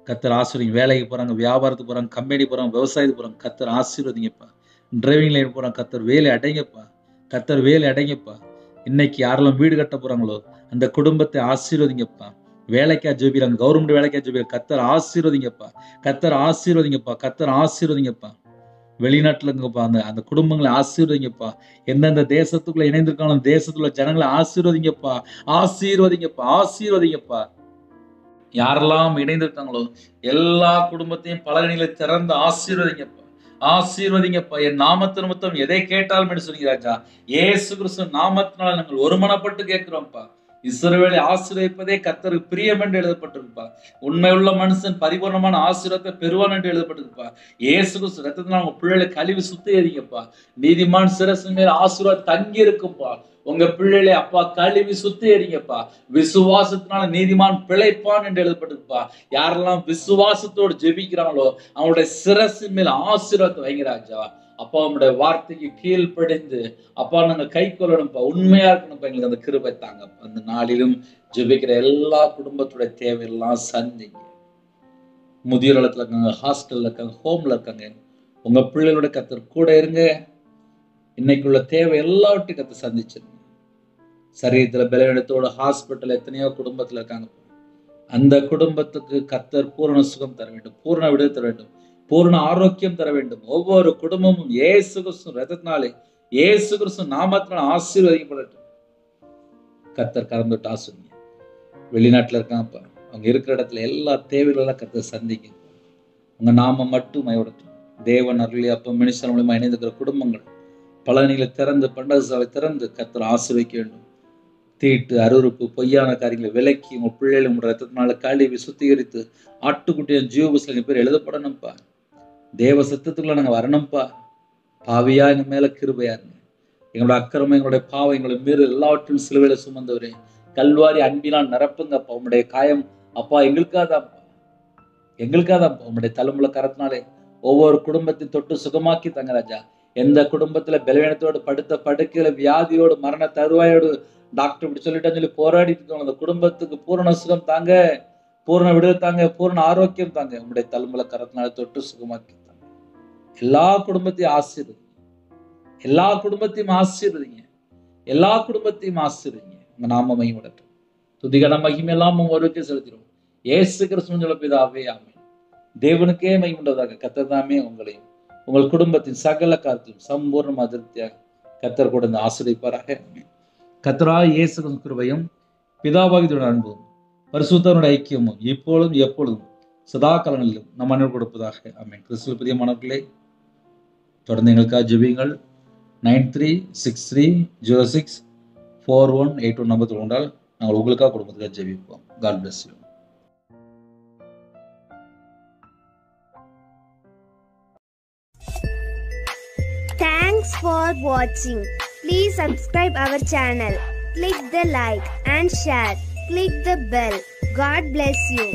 கர்த்தர் ஆசீர்வதிங்க. வேலைக்கு போறாங்க, வியாபாரத்துக்கு போறாங்க, கம்பெனி போறாங்க, விவசாயத்துக்கு போறாங்க. கர்த்தர் ஆசீர்வதிங்கப்பா. டிரைவிங் லைன் போறாங்க. கர்த்தர் வேலை அடைங்கப்பா. கர்த்தர் வேலை அடைங்கப்பா. இன்னைக்கு யாரெல்லாம் வீடு கட்ட போறாங்களோ அந்த குடும்பத்தை ஆசீர்வதிங்கப்பா. வேலைக்கா ஜெபிக்கிறாங்க, கவர்மெண்ட் வேலைக்கா ஜெபிக்கிறாங்க. கர்த்தர் ஆசீர்வதிங்கப்பா. கர்த்தர் ஆசீர்வதிங்கப்பா. கர்த்தர் ஆசீர்வதிங்கப்பா. வெளிநாட்டுல இருங்கப்பா, அந்த குடும்பங்களை ஆசீர்வதிங்கப்பா. எந்தெந்த தேசத்துக்குள்ள இணைந்திருக்காங்களோ அந்த தேசத்துக்குள்ள ஜனங்களை ஆசீர்வதிங்கப்பா. ஆசீர்வதிங்கப்பா. ஆசீர்வதிங்கப்பா. யாரெல்லாம் இணைந்திருக்காங்களோ எல்லா குடும்பத்தையும் பலகணிகளை திறந்து ஆசீர்வதிங்கப்பா. ஆசீர்வதிங்கப்பா. என் நாமத்து நிமித்தம் எதை கேட்டாலும் என்று சொன்னீங்க ராஜா. இயேசு கிறிஸ்து நாமத்தினால நாங்கள் ஒருமனப்பட்டு கேட்கிறோம்ப்பா. இஸ்ரவேலை ஆசீர்வதிப்பதே கர்த்தருக்கு பிரியம் என்று எழுதப்பட்டிருப்பா. உண்மையுள்ள மனுஷன் பரிபூர்ணமான ஆசீர்வாதத்தை பெறுவான் என்று எழுதப்பட்டிருப்பா. இயேசு கிறிஸ்து ரத்தத்தினால உங்க பிள்ளைகளை கழுவி சுத்திகரிங்கப்பா. நீதிமான் சிரசு மேல் ஆசீர்வாதம் தங்கி இருக்கும்பா. உங்க பிள்ளைகளை அப்பா கழுவி சுத்திகரிங்கப்பா. விசுவாசத்தினால நீதிமான் பிழைப்பான் என்று எழுதப்பட்டிருப்பா. யாரெல்லாம் விசுவாசத்தோடு ஜெபிக்கிறாங்களோ அவங்களுடைய சிரசு மேல் ஆசீர்வாதத்தை வைங்க ராஜா. அப்பா உங்களுடைய வார்த்தைக்கு கீழ்ப்படிந்து அப்பா நாங்க கை கொள்ளணும்ப்பா. உண்மையா இருக்கணும்ப்பா. எங்களுக்கு அந்த கிருபை தாங்க. அந்த நாளிலும் ஜெபிக்கிற எல்லா குடும்பத்துடைய தேவையெல்லாம் சந்திங்க. முதியோர் இல்லத்துல இருக்காங்க, ஹாஸ்டல்ல இருக்காங்க, ஹோம்ல இருக்காங்க. உங்க பிள்ளைகளோட கர்த்தர் கூட இருங்க. இன்னைக்குள்ள தேவை எல்லாவற்றையும் கர்த்தர் சந்திச்சிருங்க. சரீரத்துல பலவீனத்தோட ஹாஸ்பிட்டல் எத்தனையோ குடும்பத்துல இருக்காங்க. அந்த குடும்பத்துக்கு கர்த்தர் பூரண சுகம் தர வேண்டும், பூரண விடுதலை தர வேண்டும், பூரண ஆரோக்கியம் தர வேண்டும். ஒவ்வொரு குடும்பமும் இயேசு கிறிஸ்து ரத்தத்தினாலே, இயேசு கிறிஸ்து நாமத்தினால ஆசீர்வதிக்கப்படட்டும். கர்த்தர் கரம் தொட்டு ஆசீர்வதிங்க. வெளிநாட்டுல இருக்காங்கப்பா, அவங்க இருக்கிற இடத்துல எல்லா தேவைகளெல்லாம் கர்த்தர் சந்திங்க. உங்க நாமம் மட்டும் மயப்படட்டும். தேவன் அருளி அப்ப மினிஸ்டர் மூலமா இணைந்திருக்கிற குடும்பங்கள் பலனிகளை திறந்து, பண்டக சாலை திறந்து கர்த்தர் ஆசீர்வதிக்க வேண்டும். தீட்டு, அருவருப்பு, பொய்யான காரியங்களை விலக்கி உங்க பிள்ளைகளை உங்க ரத்தத்தினால கழுவி சுத்திகரித்து ஆட்டுக்குட்டியின் ஜீவபுஸ்தகத்தின் பேர் எழுதப்படணும்ப்பா. தேவ சத்தத்துக்குள்ள நாங்க வரணும்ப்பா. பாவியா எங்க மேல கிருபையா இருங்க. எங்களோட அக்கிரமம், எங்களுடைய பாவம், எங்களுடைய மீறல் எல்லாவற்றையும் சிலுவையில சுமந்தவரே கல்வாரி அன்பினால் நிரப்புங்கப்பா. உங்களுடைய காயம் அப்பா எங்களுக்காதான்ப்பா. எங்களுக்காதான்ப்பா. உங்களுடைய தலைமுறை கரத்தினாலே ஒவ்வொரு குடும்பத்தையும் தொட்டு சுகமாக்கி தங்க ராஜா. எந்த குடும்பத்துல பலவீனத்தோடு படுத்த படுக்கையில வியாதியோடு மரண தருவாயோடு டாக்டர் இப்படி சொல்லிட்டேன்னு சொல்லி போராடிட்டு இருக்கோம், அந்த குடும்பத்துக்கு பூரண சுகம் தாங்க, பூரண விடுதலை தாங்க, பூரண ஆரோக்கியம் தாங்க. உங்களுடைய தலைமுறை கரத்தினால தொட்டு சுகமாக்கி தாங்க. எல்லா குடும்பத்தையும் ஆசீர்வதிங்க. எல்லா குடும்பத்தையும் ஆசீர்வதிங்க. எல்லா குடும்பத்தையும் ஆசீர்வதிங்க. உங்க நாம மகிமைப்படட்டும். துதிகன மகிமை எல்லாம் ஒருவருக்கே செலுத்திடும். இயேசு கிறிஸ்துவின் ஜெப பிதாவே, ஆமென். தேவனுக்கே மகிமையுண்டதாக. கர்த்தர் தாமே உங்களையும் உங்கள் குடும்பத்தின் சகல காரியத்திலும் சம்பூர்ண அதிருப்தியாக கர்த்தர் கூட ஆசீர்வதிப்பாராக. கர்த்தராகிய இயேசு கிறிஸ்துவின் கிருபையும் பிதாவாகிய அன்பும் பரிசுத்தருடைய ஐக்கியமும் இப்பொழுதும் எப்பொழுதும் சதா காலங்களிலும் நம் அனைவரும் கொடுப்பதாக. ஆமென். கிறிஸ்துவில் பிரியமானவர்களே, தொடர்ந்து எங்களுக்காக ஜெபியுங்கள். 9363064181 நம்பர் கொண்டால் நாங்கள் உங்களுக்காக குடும்பத்துக்காக ஜெபிப்போம். God bless you. Thanks for watching. Please subscribe our channel. Click the like and share. Click the bell. God bless you.